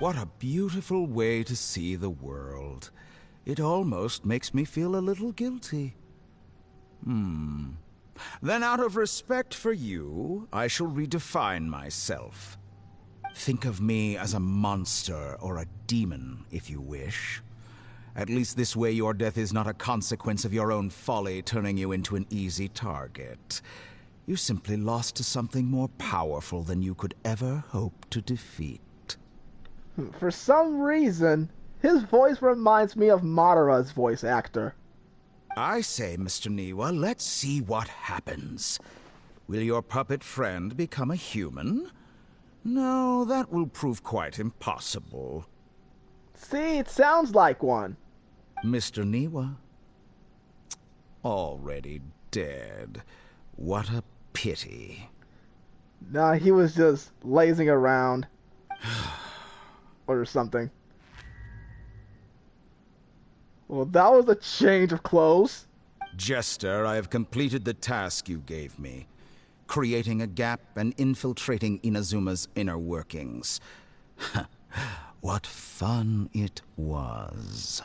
What a beautiful way to see the world. It almost makes me feel a little guilty. Then out of respect for you, I shall redefine myself. Think of me as a monster or a demon, if you wish. At least this way your death is not a consequence of your own folly turning you into an easy target. You simply lost to something more powerful than you could ever hope to defeat. For some reason, his voice reminds me of Madara's voice actor. I say, Mr. Niwa, let's see what happens. Will your puppet friend become a human? No, that will prove quite impossible. See, it sounds like one. Mr. Niwa? Already dead. What a pity. Nah, he was just lazing around. Or something. Well, that was a change of clothes. Jester, I have completed the task you gave me. creating a gap and infiltrating Inazuma's inner workings. What fun it was.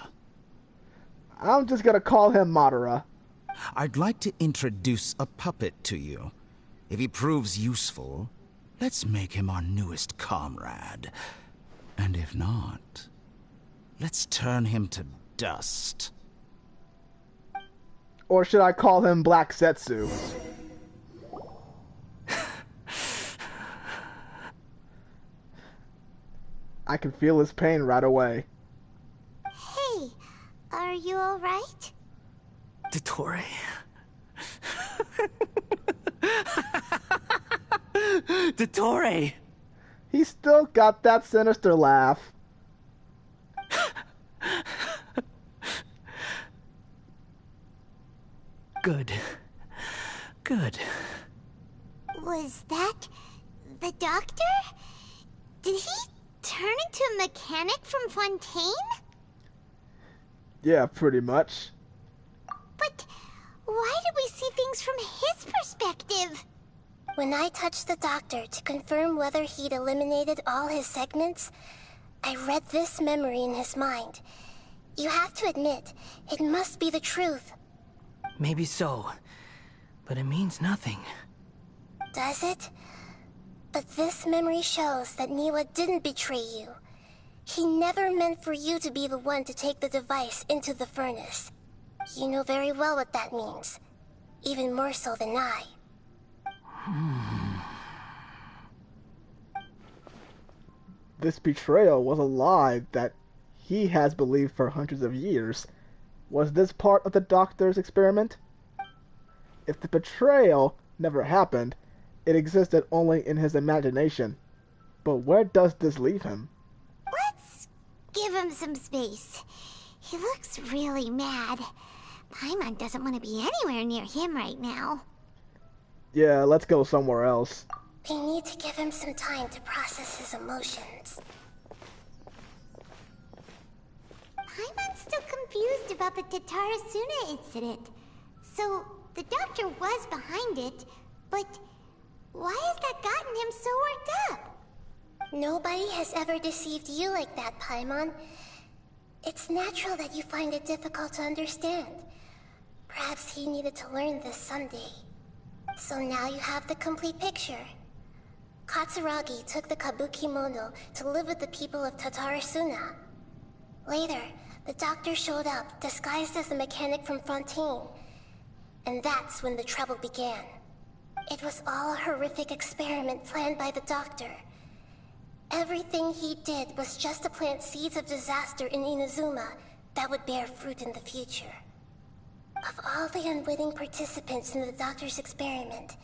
I'm just gonna call him Madara. I'd like to introduce a puppet to you. If he proves useful, let's make him our newest comrade. And if not, let's turn him to dust. Or should I call him Black Setsu? I can feel his pain right away. Hey, are you alright? Dottore. Dottore! He still got that sinister laugh. Good. Good. Was that the doctor? Did he turn into a mechanic from Fontaine? Yeah, pretty much. But why did we see things from his perspective? When I touched the doctor to confirm whether he'd eliminated all his segments, I read this memory in his mind. You have to admit, it must be the truth. Maybe so, but it means nothing. Does it? But this memory shows that Niwa didn't betray you. He never meant for you to be the one to take the device into the furnace. You know very well what that means. Even more so than I. This betrayal was a lie that he has believed for hundreds of years. Was this part of the doctor's experiment? If the betrayal never happened, it existed only in his imagination. But where does this leave him? Let's give him some space. He looks really mad. Paimon doesn't want to be anywhere near him right now. Yeah, let's go somewhere else. We need to give him some time to process his emotions. Paimon's still confused about the Tatarasuna incident. So, the doctor was behind it, but why has that gotten him so worked up? Nobody has ever deceived you like that, Paimon. It's natural that you find it difficult to understand. Perhaps he needed to learn this someday. So now you have the complete picture. Katsuragi took the Kabukimono to live with the people of Tatarasuna. Later, the doctor showed up, disguised as a mechanic from Fontaine. And that's when the trouble began. It was all a horrific experiment planned by the doctor. Everything he did was just to plant seeds of disaster in Inazuma that would bear fruit in the future. Of all the unwitting participants in the doctor's experiment,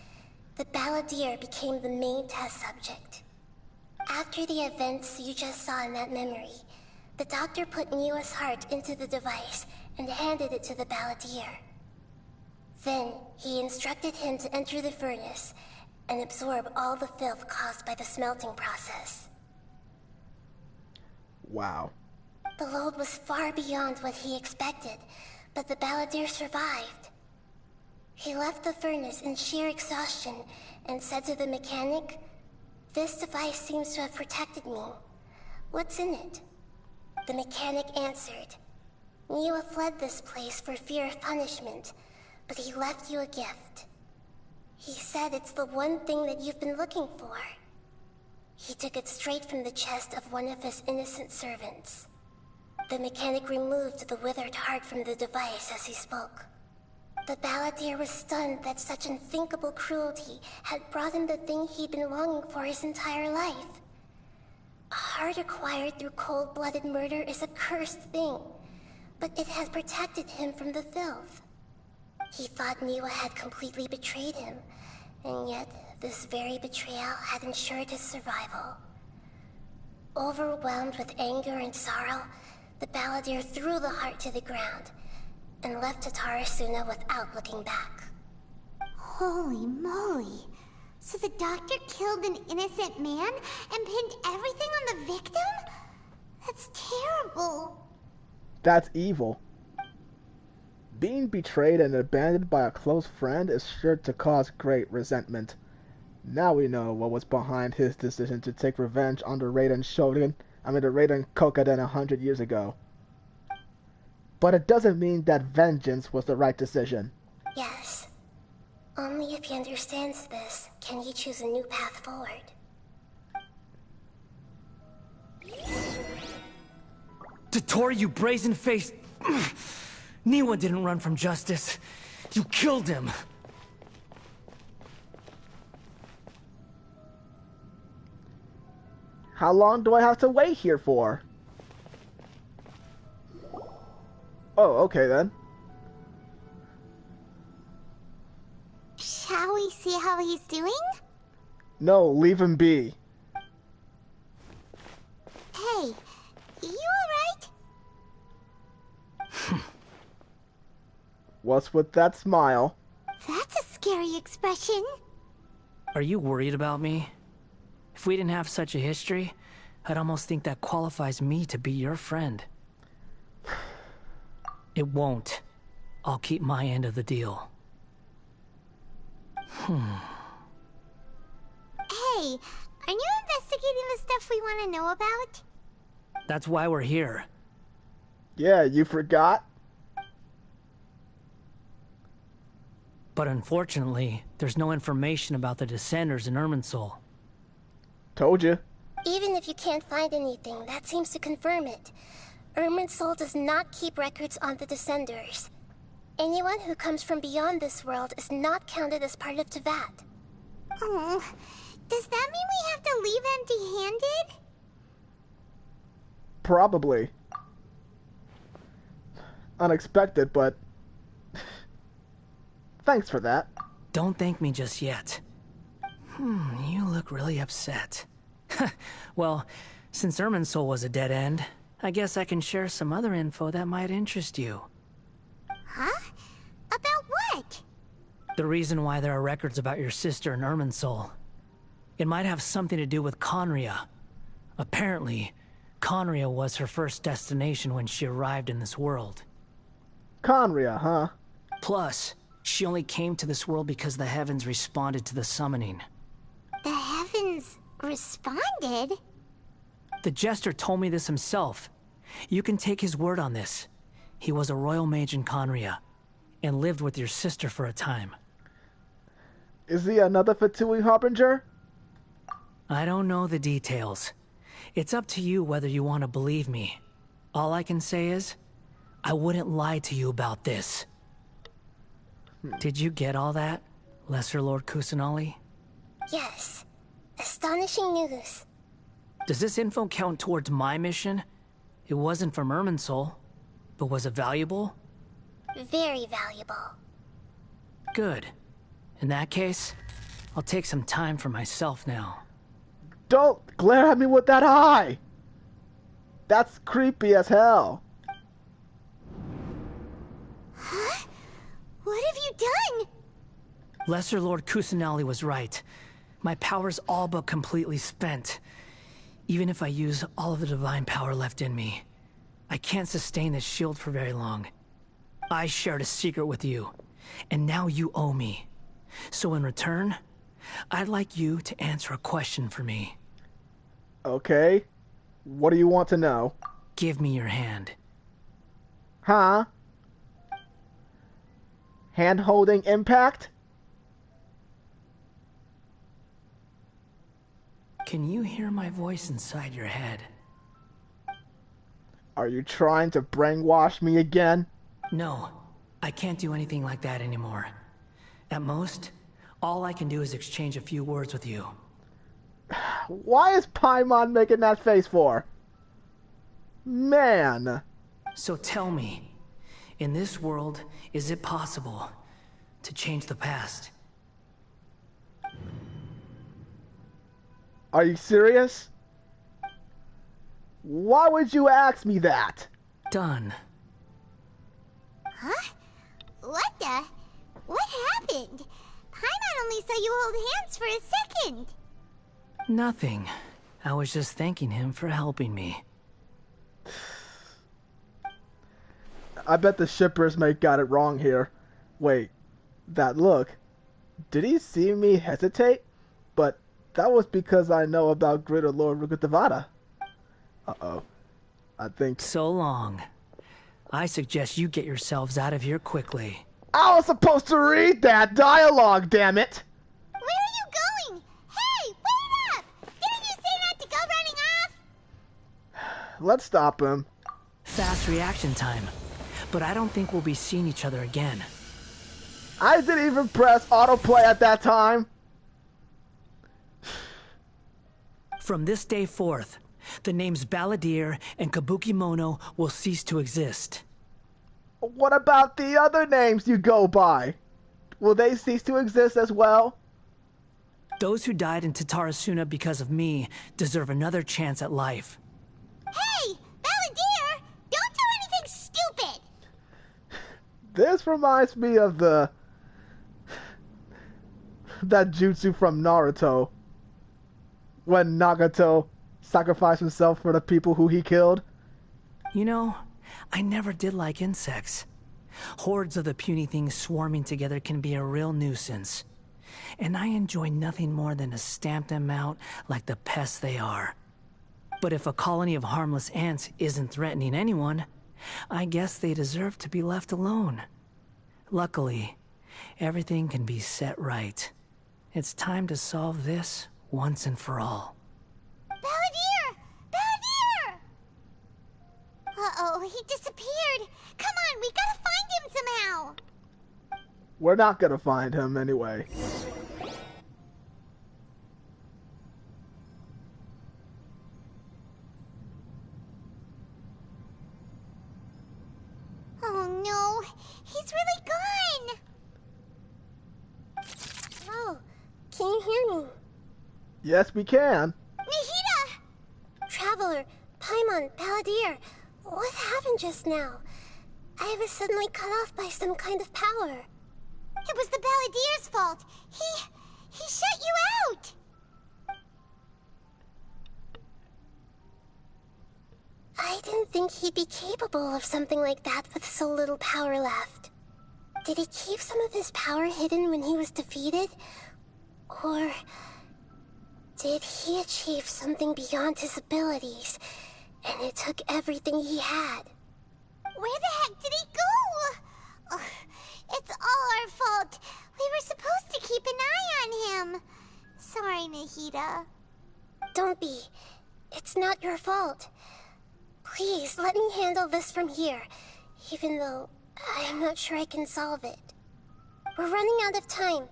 the balladeer became the main test subject. After the events you just saw in that memory, the doctor put Niwa's heart into the device and handed it to the balladeer. Then, he instructed him to enter the furnace and absorb all the filth caused by the smelting process. Wow. The load was far beyond what he expected, but the balladeer survived. He left the furnace in sheer exhaustion and said to the mechanic, "This device seems to have protected me. What's in it?" The mechanic answered, "Niwa fled this place for fear of punishment, but he left you a gift. He said it's the one thing that you've been looking for." He took it straight from the chest of one of his innocent servants. The mechanic removed the withered heart from the device as he spoke. The balladeer was stunned that such unthinkable cruelty had brought him the thing he'd been longing for his entire life. A heart acquired through cold-blooded murder is a cursed thing, but it has protected him from the filth. He thought Niwa had completely betrayed him, and yet this very betrayal had ensured his survival. Overwhelmed with anger and sorrow, the balladeer threw the heart to the ground and left Tatarasuna without looking back. Holy moly. So the doctor killed an innocent man and pinned everything on the victim? That's terrible. That's evil. Being betrayed and abandoned by a close friend is sure to cause great resentment. Now we know what was behind his decision to take revenge on the Raiden Kokaden 100 years ago. But it doesn't mean that vengeance was the right decision. Yes. Only if he understands this can he choose a new path forward. Tottori, you brazen-faced... Niwa didn't run from justice. You killed him. How long do I have to wait here for? Oh, okay then. Shall we see how he's doing? No, leave him be. Hey, you alright? What's with that smile? That's a scary expression. Are you worried about me? If we didn't have such a history, I'd almost think that qualifies me to be your friend. It won't. I'll keep my end of the deal. Hey, are you investigating the stuff we want to know about? That's why we're here. Yeah, you forgot? But unfortunately, there's no information about the Descenders in Irminsul. Told you. Even if you can't find anything, that seems to confirm it. Irminsul does not keep records on the Descenders. Anyone who comes from beyond this world is not counted as part of Teyvat. Oh, does that mean we have to leave empty-handed? Probably. Unexpected, but... Thanks for that. Don't thank me just yet. You look really upset. Well, since Irminsul was a dead end, I guess I can share some other info that might interest you. Huh? About what? The reason why there are records about your sister in Irminsul. It might have something to do with Conria. Apparently, Conria was her first destination when she arrived in this world. Conria, huh? Plus, she only came to this world because the heavens responded to the summoning. The heavens responded? The Jester told me this himself. You can take his word on this. He was a royal mage in Conria, and lived with your sister for a time. Is he another Fatui Harbinger? I don't know the details. It's up to you whether you want to believe me. All I can say is, I wouldn't lie to you about this. Did you get all that, Lesser Lord Kusanali? Yes. Astonishing news. Does this info count towards my mission? It wasn't from Irminsul, but was it valuable? Very valuable. Good. In that case, I'll take some time for myself now. Don't glare at me with that eye! That's creepy as hell. Huh? What have you done? Lesser Lord Kusanali was right. My power's all but completely spent. Even if I use all of the divine power left in me, I can't sustain this shield for very long. I shared a secret with you, and now you owe me. So in return, I'd like you to answer a question for me. Okay. What do you want to know? Give me your hand. Huh? Hand-holding impact? Can you hear my voice inside your head? Are you trying to brainwash me again? No, I can't do anything like that anymore. At most, all I can do is exchange a few words with you. Why is Paimon making that face for? Man. So tell me, in this world, is it possible to change the past? Are you serious? Why would you ask me that? Done. Huh? What the? What happened? Paimon only saw you hold hands for a second. Nothing. I was just thanking him for helping me. I bet the shipper's mate got it wrong here. Wait, that look. Did he see me hesitate? But That was because I know about Greater Lord Rukutavada. Uh-oh. I think... So long. I suggest you get yourselves out of here quickly. I was supposed to read that dialogue, damn it! Where are you going? Hey, wait up! Didn't you say not to go running off? Let's stop him. Fast reaction time. But I don't think we'll be seeing each other again. I didn't even press autoplay at that time. From this day forth, the names Balladeer and Kabukimono will cease to exist. What about the other names you go by? Will they cease to exist as well? Those who died in Tatarasuna because of me deserve another chance at life. Hey, Balladeer! Don't do anything stupid! This reminds me of that jutsu from Naruto. When Nagato sacrificed himself for the people who he killed. You know, I never did like insects. Hordes of the puny things swarming together can be a real nuisance. And I enjoy nothing more than to stamp them out like the pests they are. But if a colony of harmless ants isn't threatening anyone, I guess they deserve to be left alone. Luckily, everything can be set right. It's time to solve this once and for all. Balladeer! Balladeer! Uh-oh, he disappeared. Come on, we gotta find him somehow. We're not gonna find him anyway. Oh no, he's really gone. Oh, can you hear me? Yes, we can. Nahida! Traveler, Paimon, Balladeer, what happened just now? I was suddenly cut off by some kind of power. It was the Balladeer's fault. He shut you out. I didn't think he'd be capable of something like that with so little power left. Did he keep some of his power hidden when he was defeated? Or did he achieve something beyond his abilities, and it took everything he had? Where the heck did he go? Ugh, it's all our fault. We were supposed to keep an eye on him. Sorry, Nahida. Don't be. It's not your fault. Please, let me handle this from here, even though I'm not sure I can solve it. We're running out of time.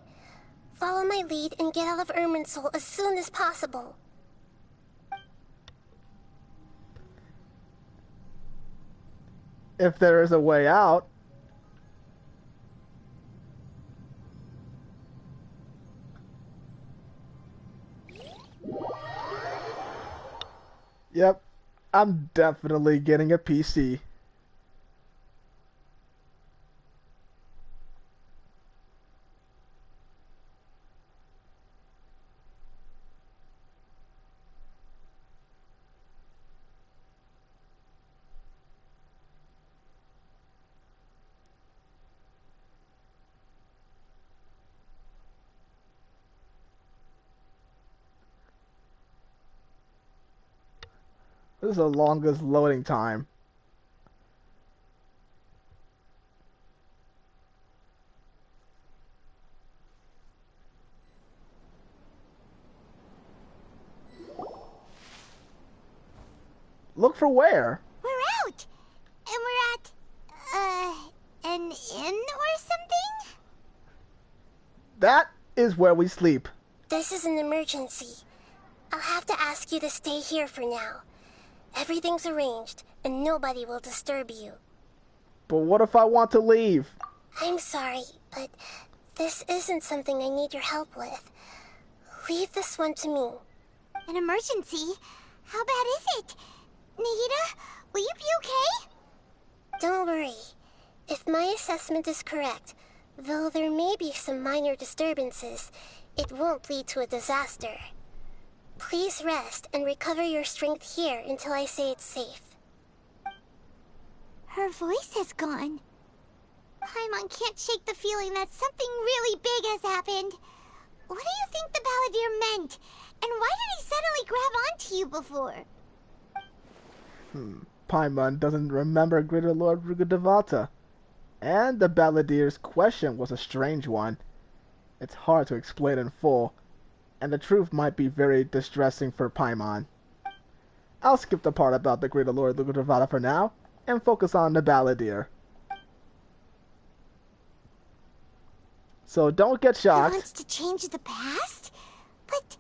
Follow my lead and get out of Irminsul as soon as possible. If there is a way out. Yep, I'm definitely getting a PC. This is the longest loading time. Look for where? We're out. And we're at, an inn or something? That is where we sleep. This is an emergency. I'll have to ask you to stay here for now. Everything's arranged, and nobody will disturb you. But what if I want to leave? I'm sorry, but this isn't something I need your help with. Leave this one to me. An emergency? How bad is it? Nahida, will you be okay? Don't worry. If my assessment is correct, though there may be some minor disturbances, it won't lead to a disaster. Please rest and recover your strength here until I say it's safe. Her voice has gone. Paimon can't shake the feeling that something really big has happened. What do you think the Balladeer meant? And why did he suddenly grab onto you before? Paimon doesn't remember Greater Lord Rugudevata. And the Balladeer's question was a strange one. It's hard to explain in full, and the truth might be very distressing for Paimon. I'll skip the part about the Greater Lord Rugudevata for now, and focus on the Balladeer. So don't get shocked. He wants to change the past? But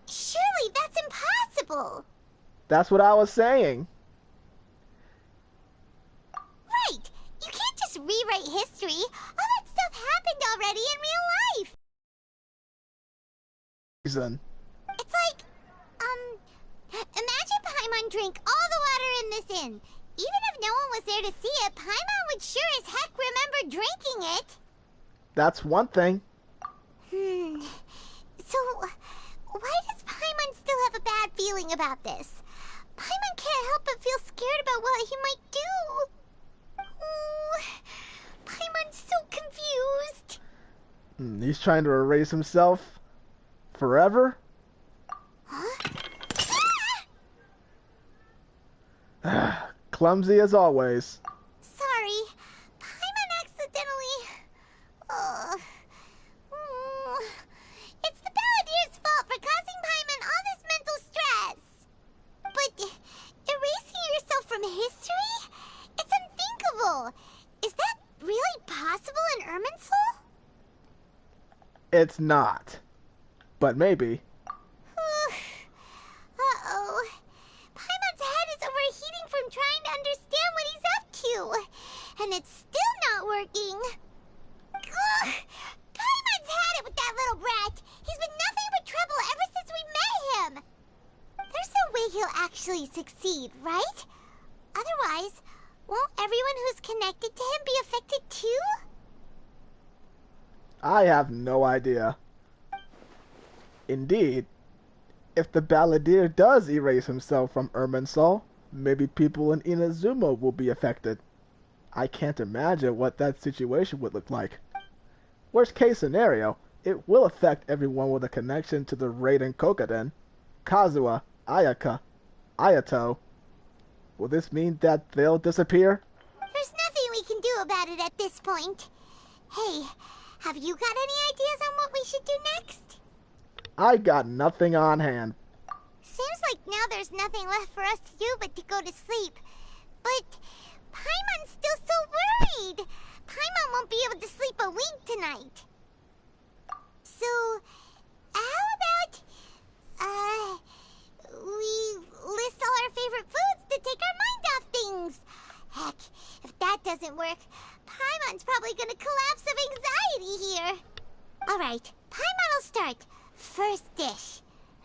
surely that's impossible! That's what I was saying. Right! You can't just rewrite history! All that stuff happened already in real life! Reason. It's like, imagine Paimon drank all the water in this inn. Even if no one was there to see it, Paimon would sure as heck remember drinking it. That's one thing. So, why does Paimon still have a bad feeling about this? Paimon can't help but feel scared about what he might do. Oh, Paimon's so confused. He's trying to erase himself forever? Huh? Clumsy as always. Sorry, Paimon accidentally... It's the Balladeer's fault for causing Paimon all this mental stress. But erasing yourself from history? It's unthinkable. Is that really possible in Irminsul? It's not. But maybe. Uh-oh. Paimon's head is overheating from trying to understand what he's up to. And it's still not working. Ugh. Paimon's had it with that little brat. He's been nothing but trouble ever since we met him. There's no way he'll actually succeed, right? Otherwise, won't everyone who's connected to him be affected too? I have no idea. Indeed, if the Balladeer does erase himself from Irminsul, maybe people in Inazuma will be affected. I can't imagine what that situation would look like. Worst case scenario, it will affect everyone with a connection to the Raiden Kokoden, Kazuha, Ayaka, Ayato. Will this mean that they'll disappear? There's nothing we can do about it at this point. Hey, have you got any ideas on what we should do next? I got nothing on hand. Seems like now there's nothing left for us to do but to go to sleep. But Paimon's still so worried. Paimon won't be able to sleep a wink tonight. So, how about, we list all our favorite foods to take our mind off things? Heck, if that doesn't work, Paimon's probably gonna collapse of anxiety here. Alright, Paimon will start. First dish.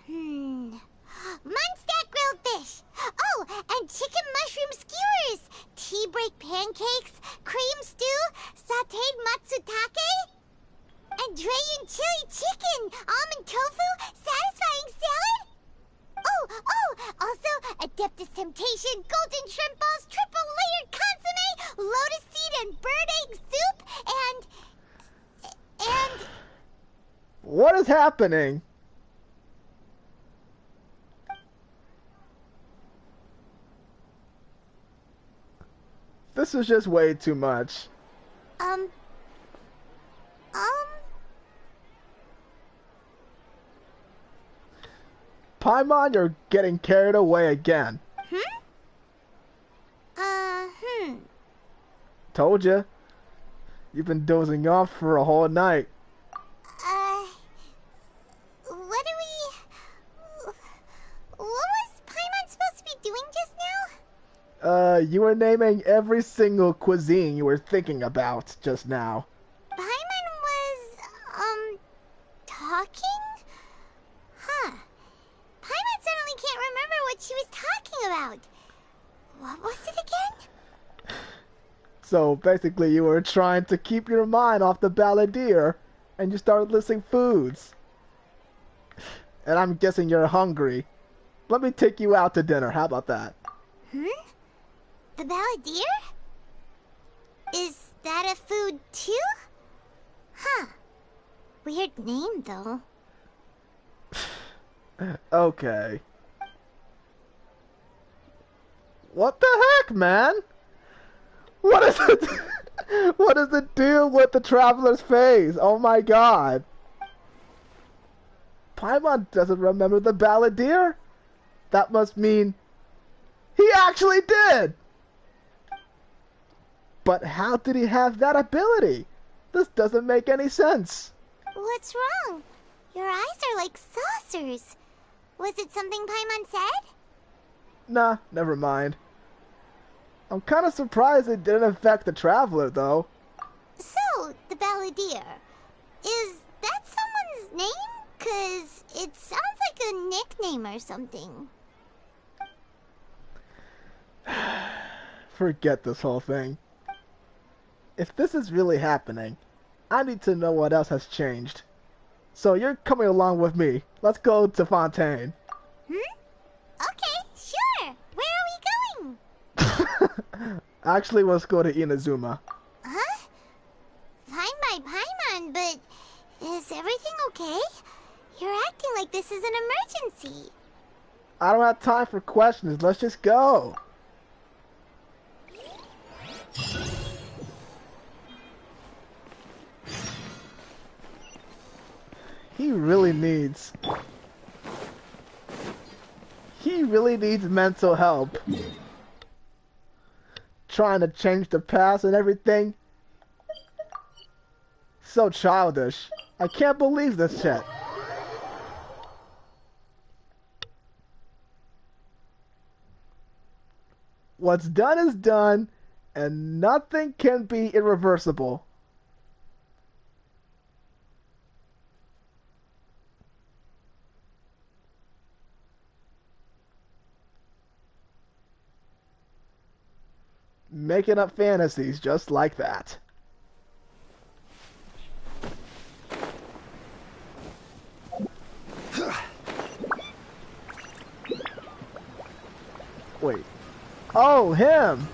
Munstack grilled fish. Oh, and chicken mushroom skewers. Tea break pancakes. Cream stew. Sauteed matsutake. And Dragon chili chicken. Almond tofu. Satisfying salad. Also, Adeptus Temptation. Golden shrimp balls. Triple layered consomme. Lotus seed and bird egg soup. And... What is happening? This is just way too much. Paimon, you're getting carried away again. Told ya. You've been dozing off for a whole night. What was Paimon supposed to be doing just now? You were naming every single cuisine you were thinking about just now. Paimon was, talking? Huh. Paimon suddenly can't remember what she was talking about. What was it again? So basically you were trying to keep your mind off the Balladeer, and you started listing foods. And I'm guessing you're hungry. Let me take you out to dinner, how about that? The Balladeer? Is that a food too? Huh. Weird name though. Okay. What the heck, man? What is it? What is the deal with the traveler's face? Oh my god. Paimon doesn't remember the balladeer? That must mean he actually did! But how did he have that ability? This doesn't make any sense. What's wrong? Your eyes are like saucers. Was it something Paimon said? Nah, never mind. I'm kind of surprised it didn't affect the traveler, though. So, the balladeer. Is that someone's name? 'Cause it sounds like a nickname or something. Forget this whole thing. If this is really happening, I need to know what else has changed. So you're coming along with me. Let's go to Fontaine. Okay, sure. Where are we going? Actually, let's go to Inazuma. Huh? Fine by Paimon, but is everything okay? You're acting like this is an emergency. I don't have time for questions. Let's just go. He really needs mental help. Trying to change the past and everything. So childish. I can't believe this shit. What's done is done, and nothing can be irreversible. Making up fantasies just like that. Wait. Oh, him!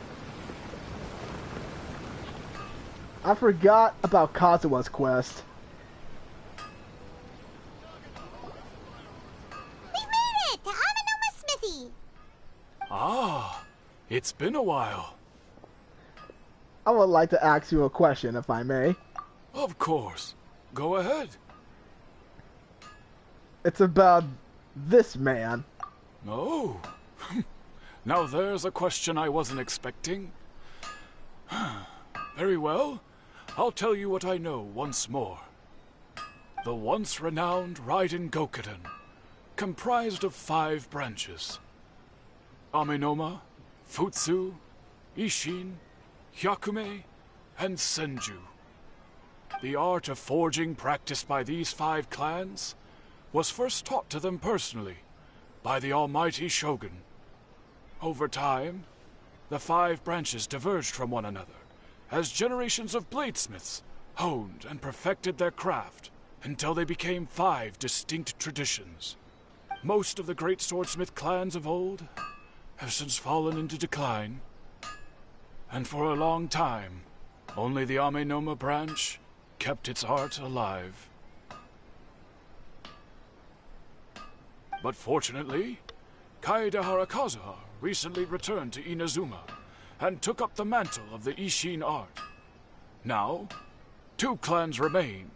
I forgot about Kazua's quest. We made it! To Amanoma Smithy! Ah, it's been a while. I would like to ask you a question, if I may. Of course. Go ahead. It's about this man. Oh. Now there's a question I wasn't expecting. Very well. I'll tell you what I know once more. The once renowned Raiden Gokuden, comprised of 5 branches. Amenoma, Futsu, Ishin, Hyakume, and Senju. The art of forging practiced by these 5 clans was first taught to them personally by the almighty Shogun. Over time, the 5 branches diverged from one another as generations of bladesmiths honed and perfected their craft until they became 5 distinct traditions. Most of the great swordsmith clans of old have since fallen into decline, and for a long time, only the Amenoma branch kept its art alive. But fortunately, Kaedehara Kazuha recently returned to Inazuma and took up the mantle of the Ishin art. Now, 2 clans remain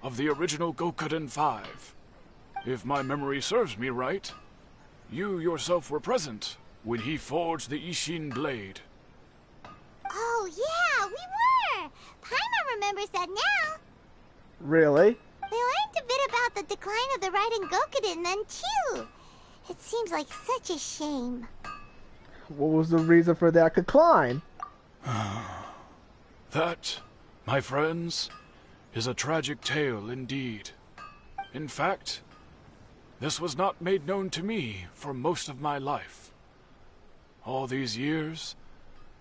of the original Gokuden 5. If my memory serves me right, you yourself were present when he forged the Ishin blade. Oh yeah, we were! Paimon remembers that now. Really? They learned a bit about the decline of the Raiden Gokuden then too. It seems like such a shame. What was the reason for that decline? That, my friends, is a tragic tale indeed. In fact, this was not made known to me for most of my life. All these years,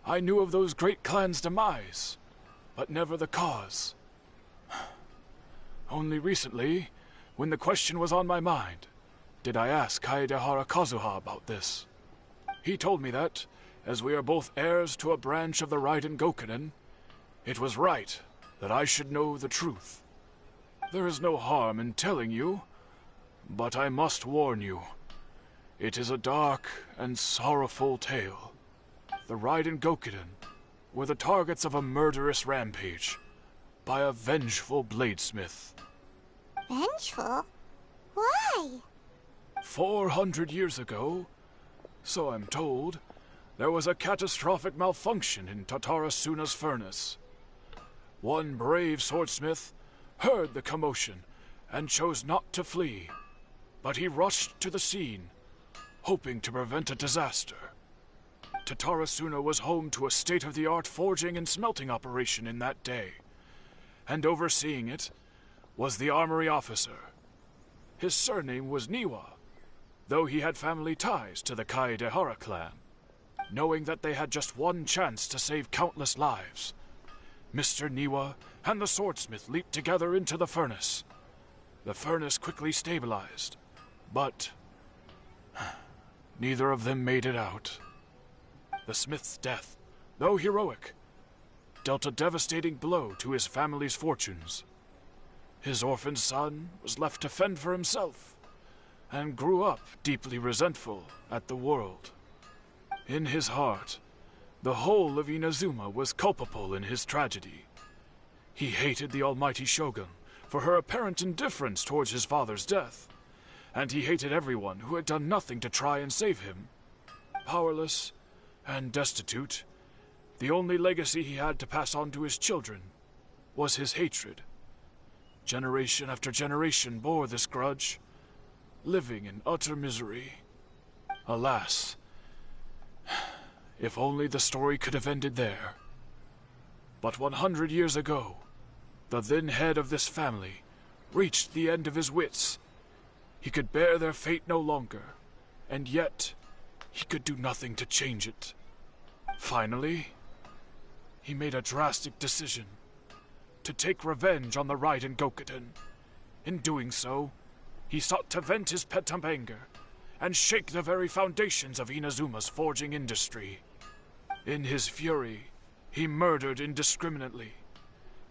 I knew of those great clans' demise, but never the cause. Only recently, when the question was on my mind, did I ask Kaedehara Kazuha about this. He told me that, as we are both heirs to a branch of the Raiden Gokuden, it was right that I should know the truth. There is no harm in telling you, But I must warn you, it is a dark and sorrowful tale. The Raiden Gokuden were the targets of a murderous rampage by a vengeful bladesmith. Vengeful? Why? 400 years ago, so I'm told, there was a catastrophic malfunction in Tatara Suna's furnace. One brave swordsmith heard the commotion and chose not to flee, but he rushed to the scene, hoping to prevent a disaster. Tatara Suna was home to a state-of-the-art forging and smelting operation in that day, and overseeing it was the armory officer. His surname was Niwa, though he had family ties to the Kaedehara clan. Knowing that they had just one chance to save countless lives, Mr. Niwa and the swordsmith leaped together into the furnace. The furnace quickly stabilized, but neither of them made it out. The smith's death, though heroic, dealt a devastating blow to his family's fortunes. His orphaned son was left to fend for himself, and grew up deeply resentful at the world. In his heart, the whole of Inazuma was culpable in his tragedy. He hated the almighty shogun for her apparent indifference towards his father's death, and he hated everyone who had done nothing to try and save him. Powerless and destitute, the only legacy he had to pass on to his children was his hatred. Generation after generation bore this grudge, living in utter misery. Alas, if only the story could have ended there. But 100 years ago, the then head of this family reached the end of his wits. He could bear their fate no longer, and yet he could do nothing to change it. Finally, he made a drastic decision to take revenge on the Raiden Gokuden. In doing so, he sought to vent his pent-up anger and shake the very foundations of Inazuma's forging industry. In his fury, he murdered indiscriminately,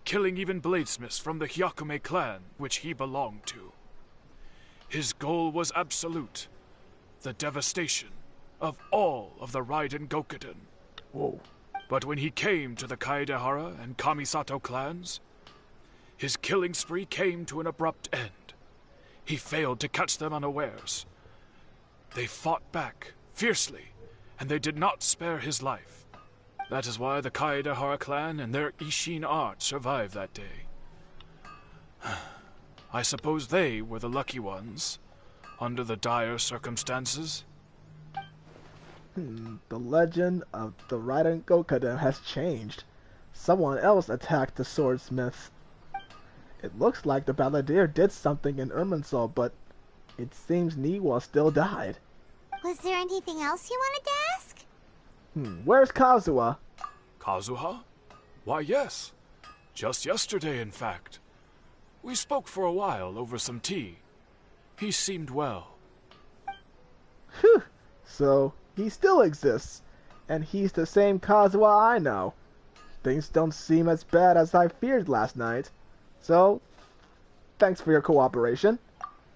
killing even bladesmiths from the Hyakume clan which he belonged to. His goal was absolute, the devastation of all of the Raiden Gokuden. Whoa. But when he came to the Kaedehara and Kamisato clans, his killing spree came to an abrupt end. He failed to catch them unawares. They fought back fiercely, and they did not spare his life. That is why the Kaedehara clan and their Ishin art survived that day. I suppose they were the lucky ones, under the dire circumstances. The legend of the Raiden Gokuden has changed. Someone else attacked the swordsmith. It looks like the balladeer did something in Irminsul, but it seems Niwa still died. Was there anything else you wanted to ask? Where's Kazuha? Kazuha? Why, yes. Just yesterday, in fact. We spoke for a while over some tea. He seemed well. Phew. So, he still exists, and he's the same Kazuha I know. Things don't seem as bad as I feared last night. So, thanks for your cooperation.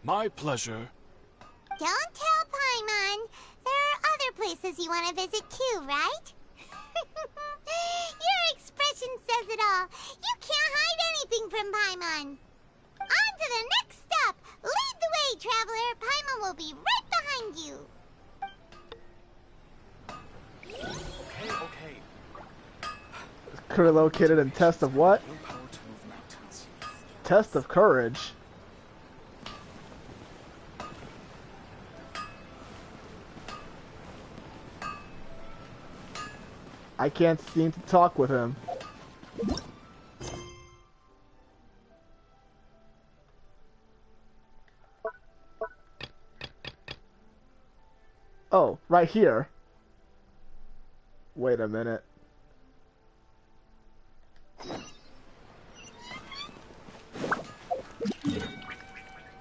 My pleasure. Don't tell Paimon. There are other places you want to visit too, right? Your expression says it all. You can't hide anything from Paimon. On to the next stop. Lead the way, traveler. Paimon will be right behind you. Okay. Crew located in Test of what? Test of Courage. I can't seem to talk with him. Oh, right here. Wait a minute.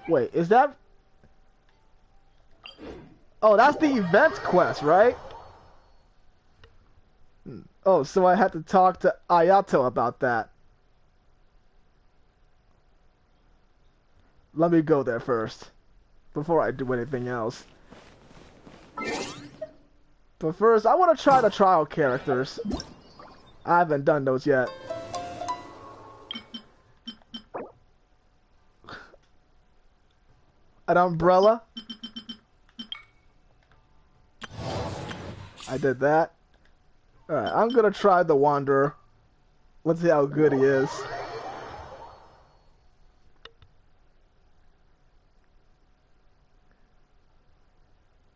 Wait, is that... Oh, that's the events quest, right? Oh, so I had to talk to Ayato about that. Let me go there first. before I do anything else. But first, I want to try the trial characters. I haven't done those yet. An umbrella. I did that. Alright, I'm gonna try the Wanderer. Let's see how good he is.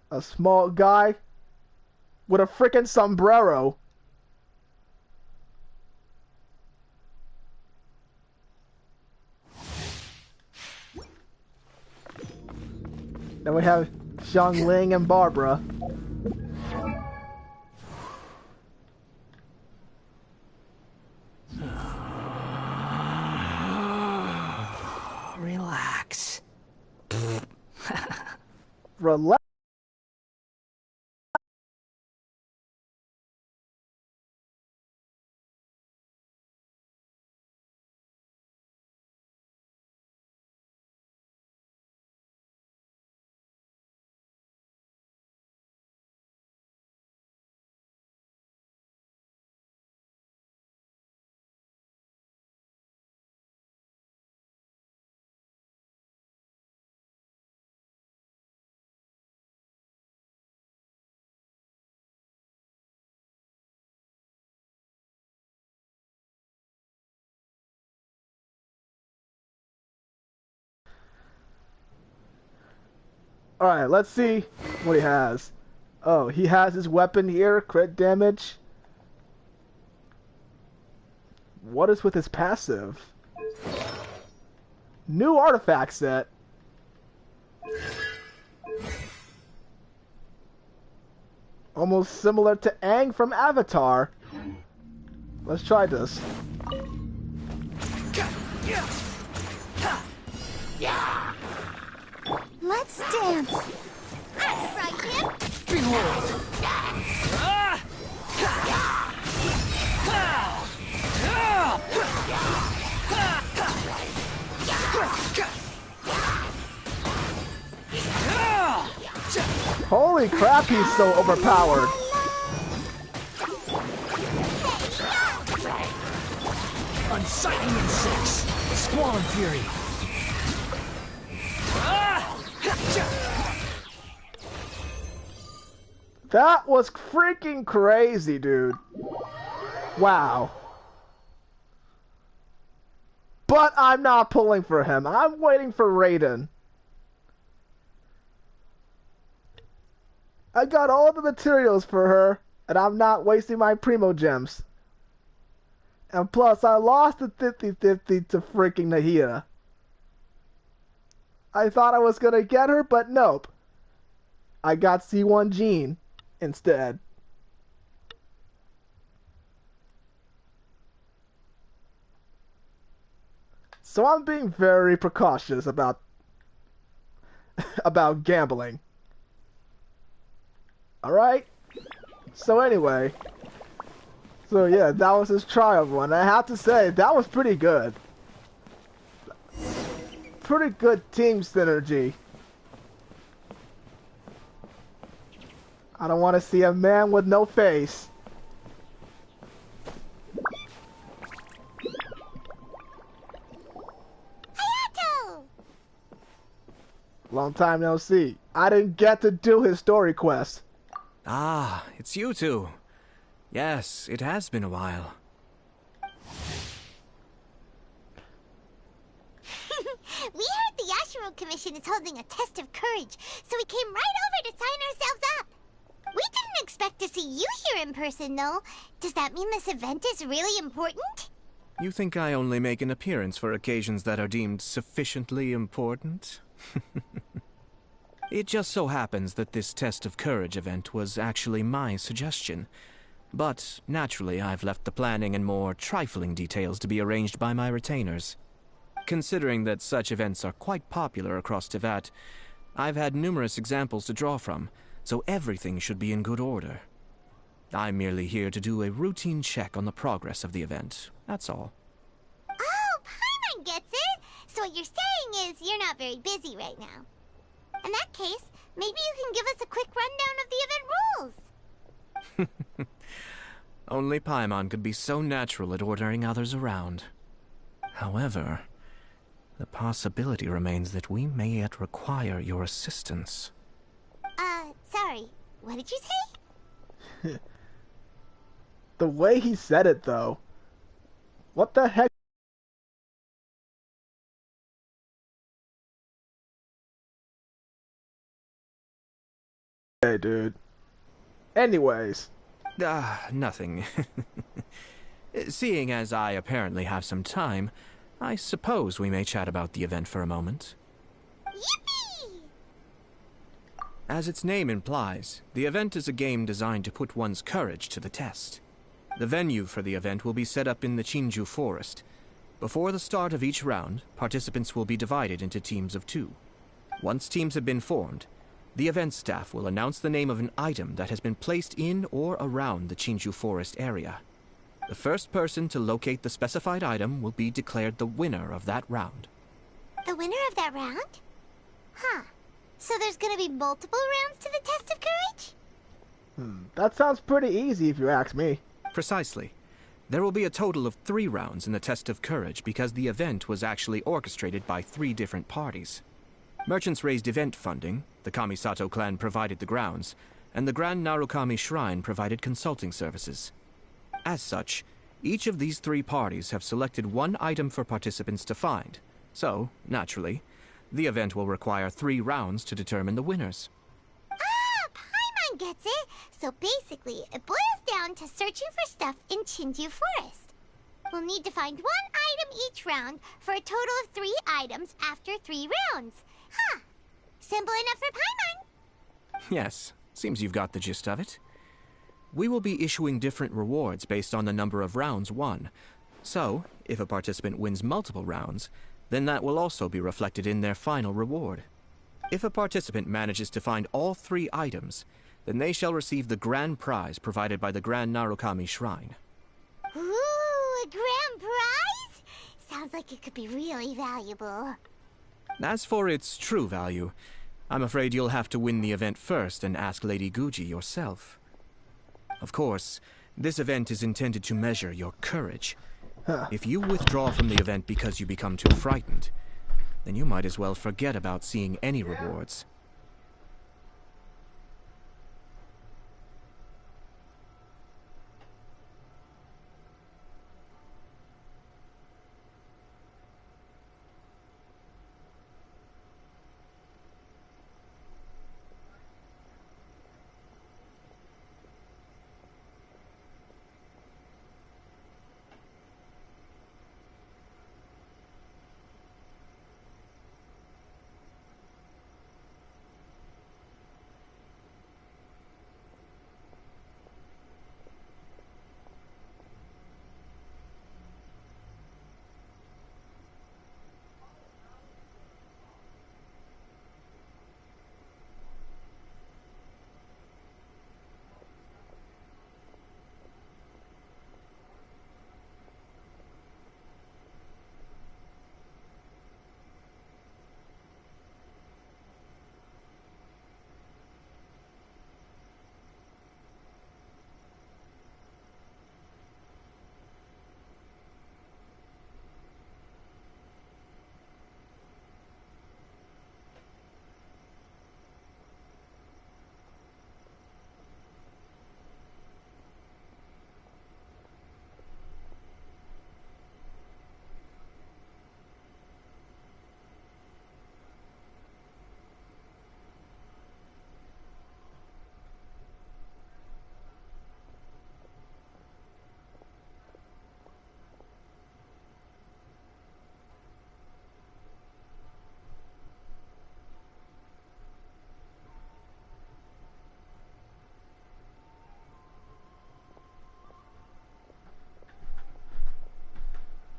A small guy with a frickin' sombrero. Then we have Xiang Ling and Barbara. Relax. Relax. Alright, let's see what he has. Oh, he has his weapon here, crit damage. What is with his passive? New artifact set. Almost similar to Aang from Avatar. Let's try this. Let's dance. I'm right here. Behold. Holy crap, he's so overpowered. Unsightly insects. Squall and fury. That was freaking crazy, dude. Wow. But I'm not pulling for him. I'm waiting for Raiden. I got all the materials for her, and I'm not wasting my Primo Gems. And plus, I lost the 50-50 to freaking Nahida. I thought I was gonna get her, but nope. I got C1 Jean instead. So I'm being very precautious about gambling. Alright? So anyway. So yeah, that was his trial one. I have to say, that was pretty good. Pretty good team synergy. I don't want to see a man with no face. Hayato! Long time no see. I didn't get to do his story quest. Ah, it's you two. Yes, it has been a while. We heard the Yashiro Commission is holding a test of courage, so we came right over to sign ourselves up. We didn't expect to see you here in person, though. Does that mean this event is really important? You think I only make an appearance for occasions that are deemed sufficiently important? It just so happens that this test of courage event was actually my suggestion. But, naturally, I've left the planning and more trifling details to be arranged by my retainers. Considering that such events are quite popular across Teyvat, I've had numerous examples to draw from, so everything should be in good order. I'm merely here to do a routine check on the progress of the event, that's all. Oh, Paimon gets it! So what you're saying is you're not very busy right now. In that case, maybe you can give us a quick rundown of the event rules. Only Paimon could be so natural at ordering others around. However, the possibility remains that we may yet require your assistance. Sorry. What did you say? The way he said it, though. What the heck? Hey, dude. Anyways. Nothing. Seeing as I apparently have some time, I suppose we may chat about the event for a moment. Yippee! As its name implies, the event is a game designed to put one's courage to the test. The venue for the event will be set up in the Chinju Forest. Before the start of each round, participants will be divided into teams of 2. Once teams have been formed, the event staff will announce the name of an item that has been placed in or around the Chinju Forest area. The first person to locate the specified item will be declared the winner of that round. The winner of that round? Huh. So there's gonna be multiple rounds to the test of courage? That sounds pretty easy if you ask me. Precisely. There will be a total of 3 rounds in the test of courage because the event was actually orchestrated by 3 different parties. Merchants raised event funding, the Kamisato clan provided the grounds, and the Grand Narukami Shrine provided consulting services. As such, each of these 3 parties have selected one item for participants to find, so, naturally, the event will require 3 rounds to determine the winners. Ah, Paimon gets it! So basically, it boils down to searching for stuff in Chinju Forest. We'll need to find 1 item each round for a total of 3 items after 3 rounds. Huh. Simple enough for Paimon. Yes, seems you've got the gist of it. We will be issuing different rewards based on the number of rounds won. So, if a participant wins multiple rounds, then that will also be reflected in their final reward. If a participant manages to find all 3 items, then they shall receive the grand prize provided by the Grand Narukami Shrine. Ooh, a grand prize? Sounds like it could be really valuable. As for its true value, I'm afraid you'll have to win the event first and ask Lady Guji yourself. Of course, this event is intended to measure your courage. If you withdraw from the event because you become too frightened, then you might as well forget about seeing any rewards.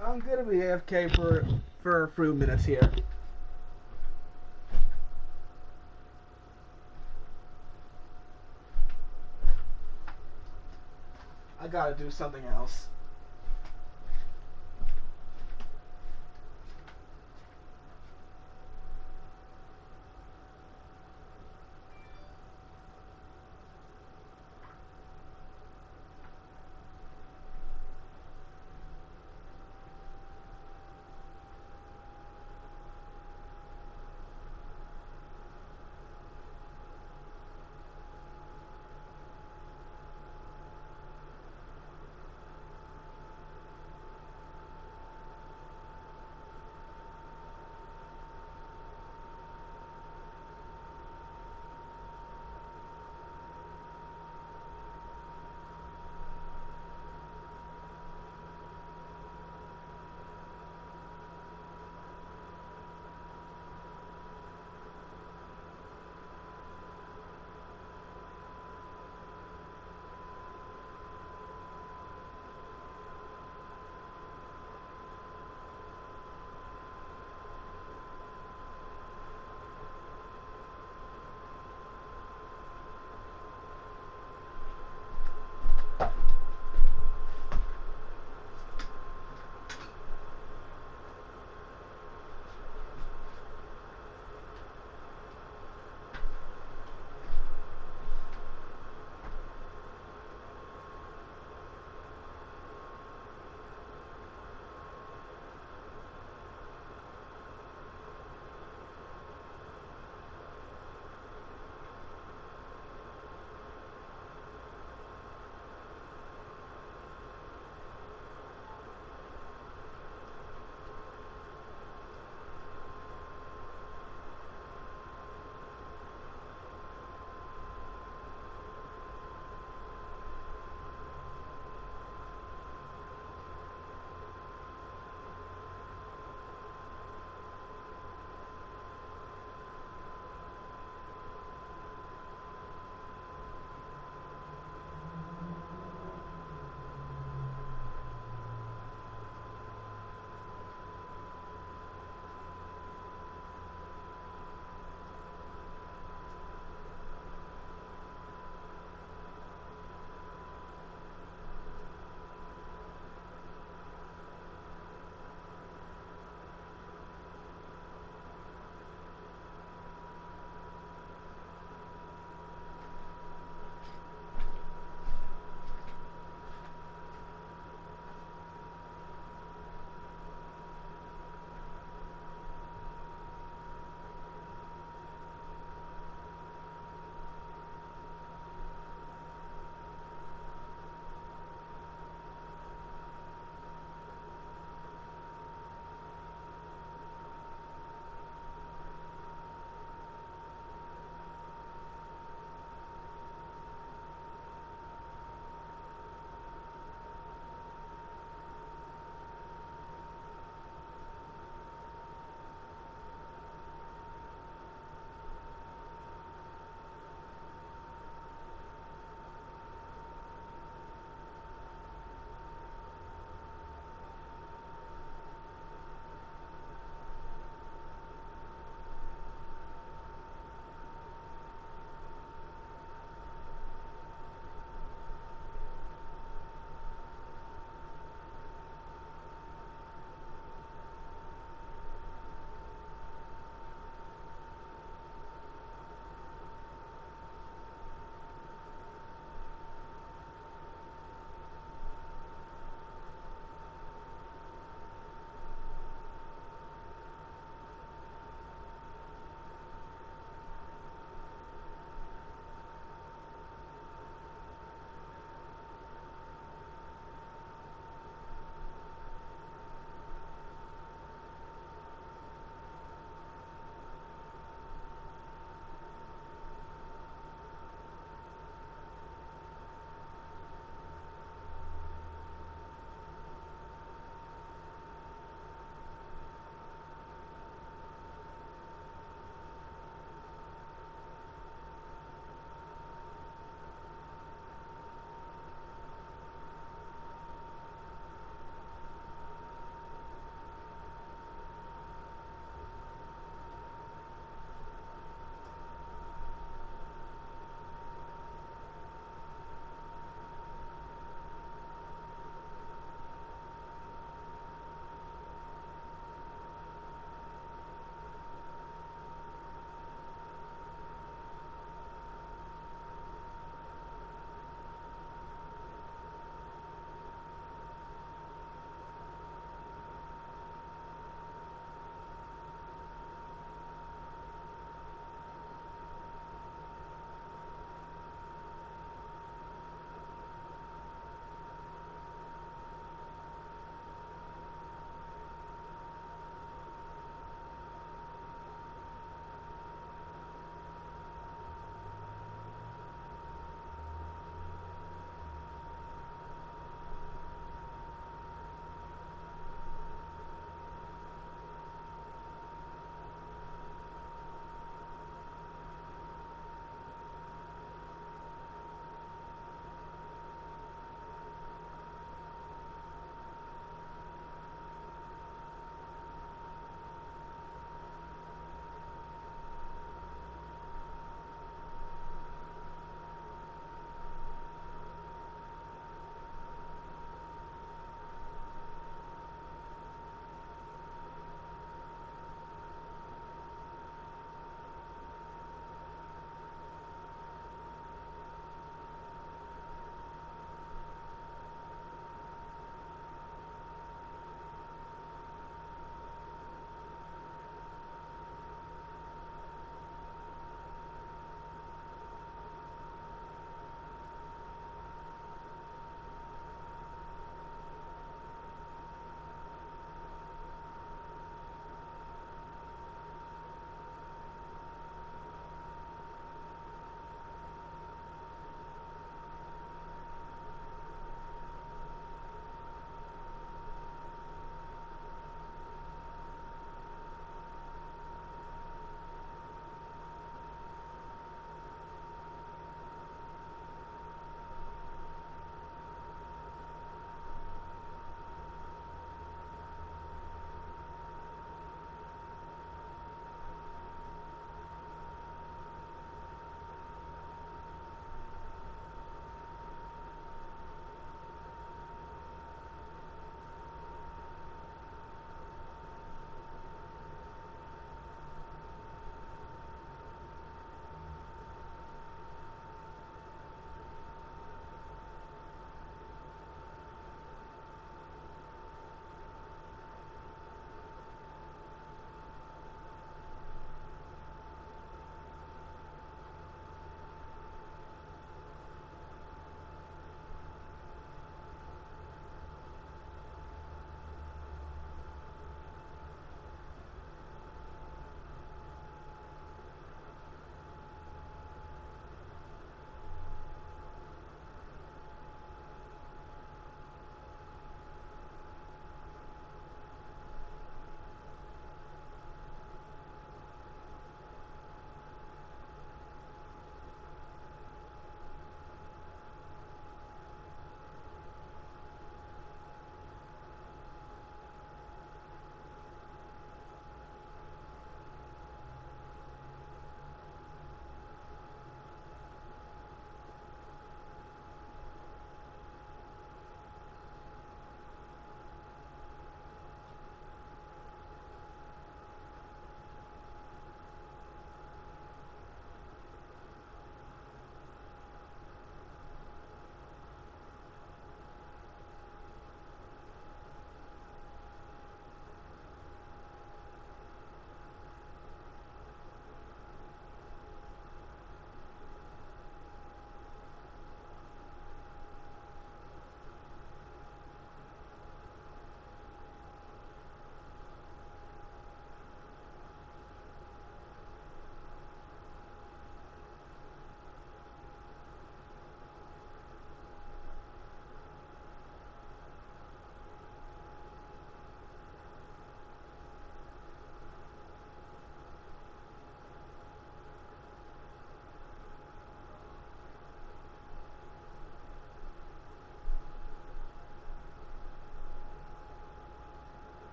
I'm gonna be AFK for a few minutes here. I gotta do something else.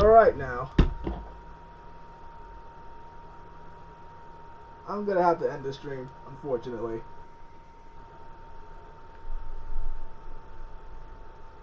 Alright now. I'm gonna have to end the stream, unfortunately.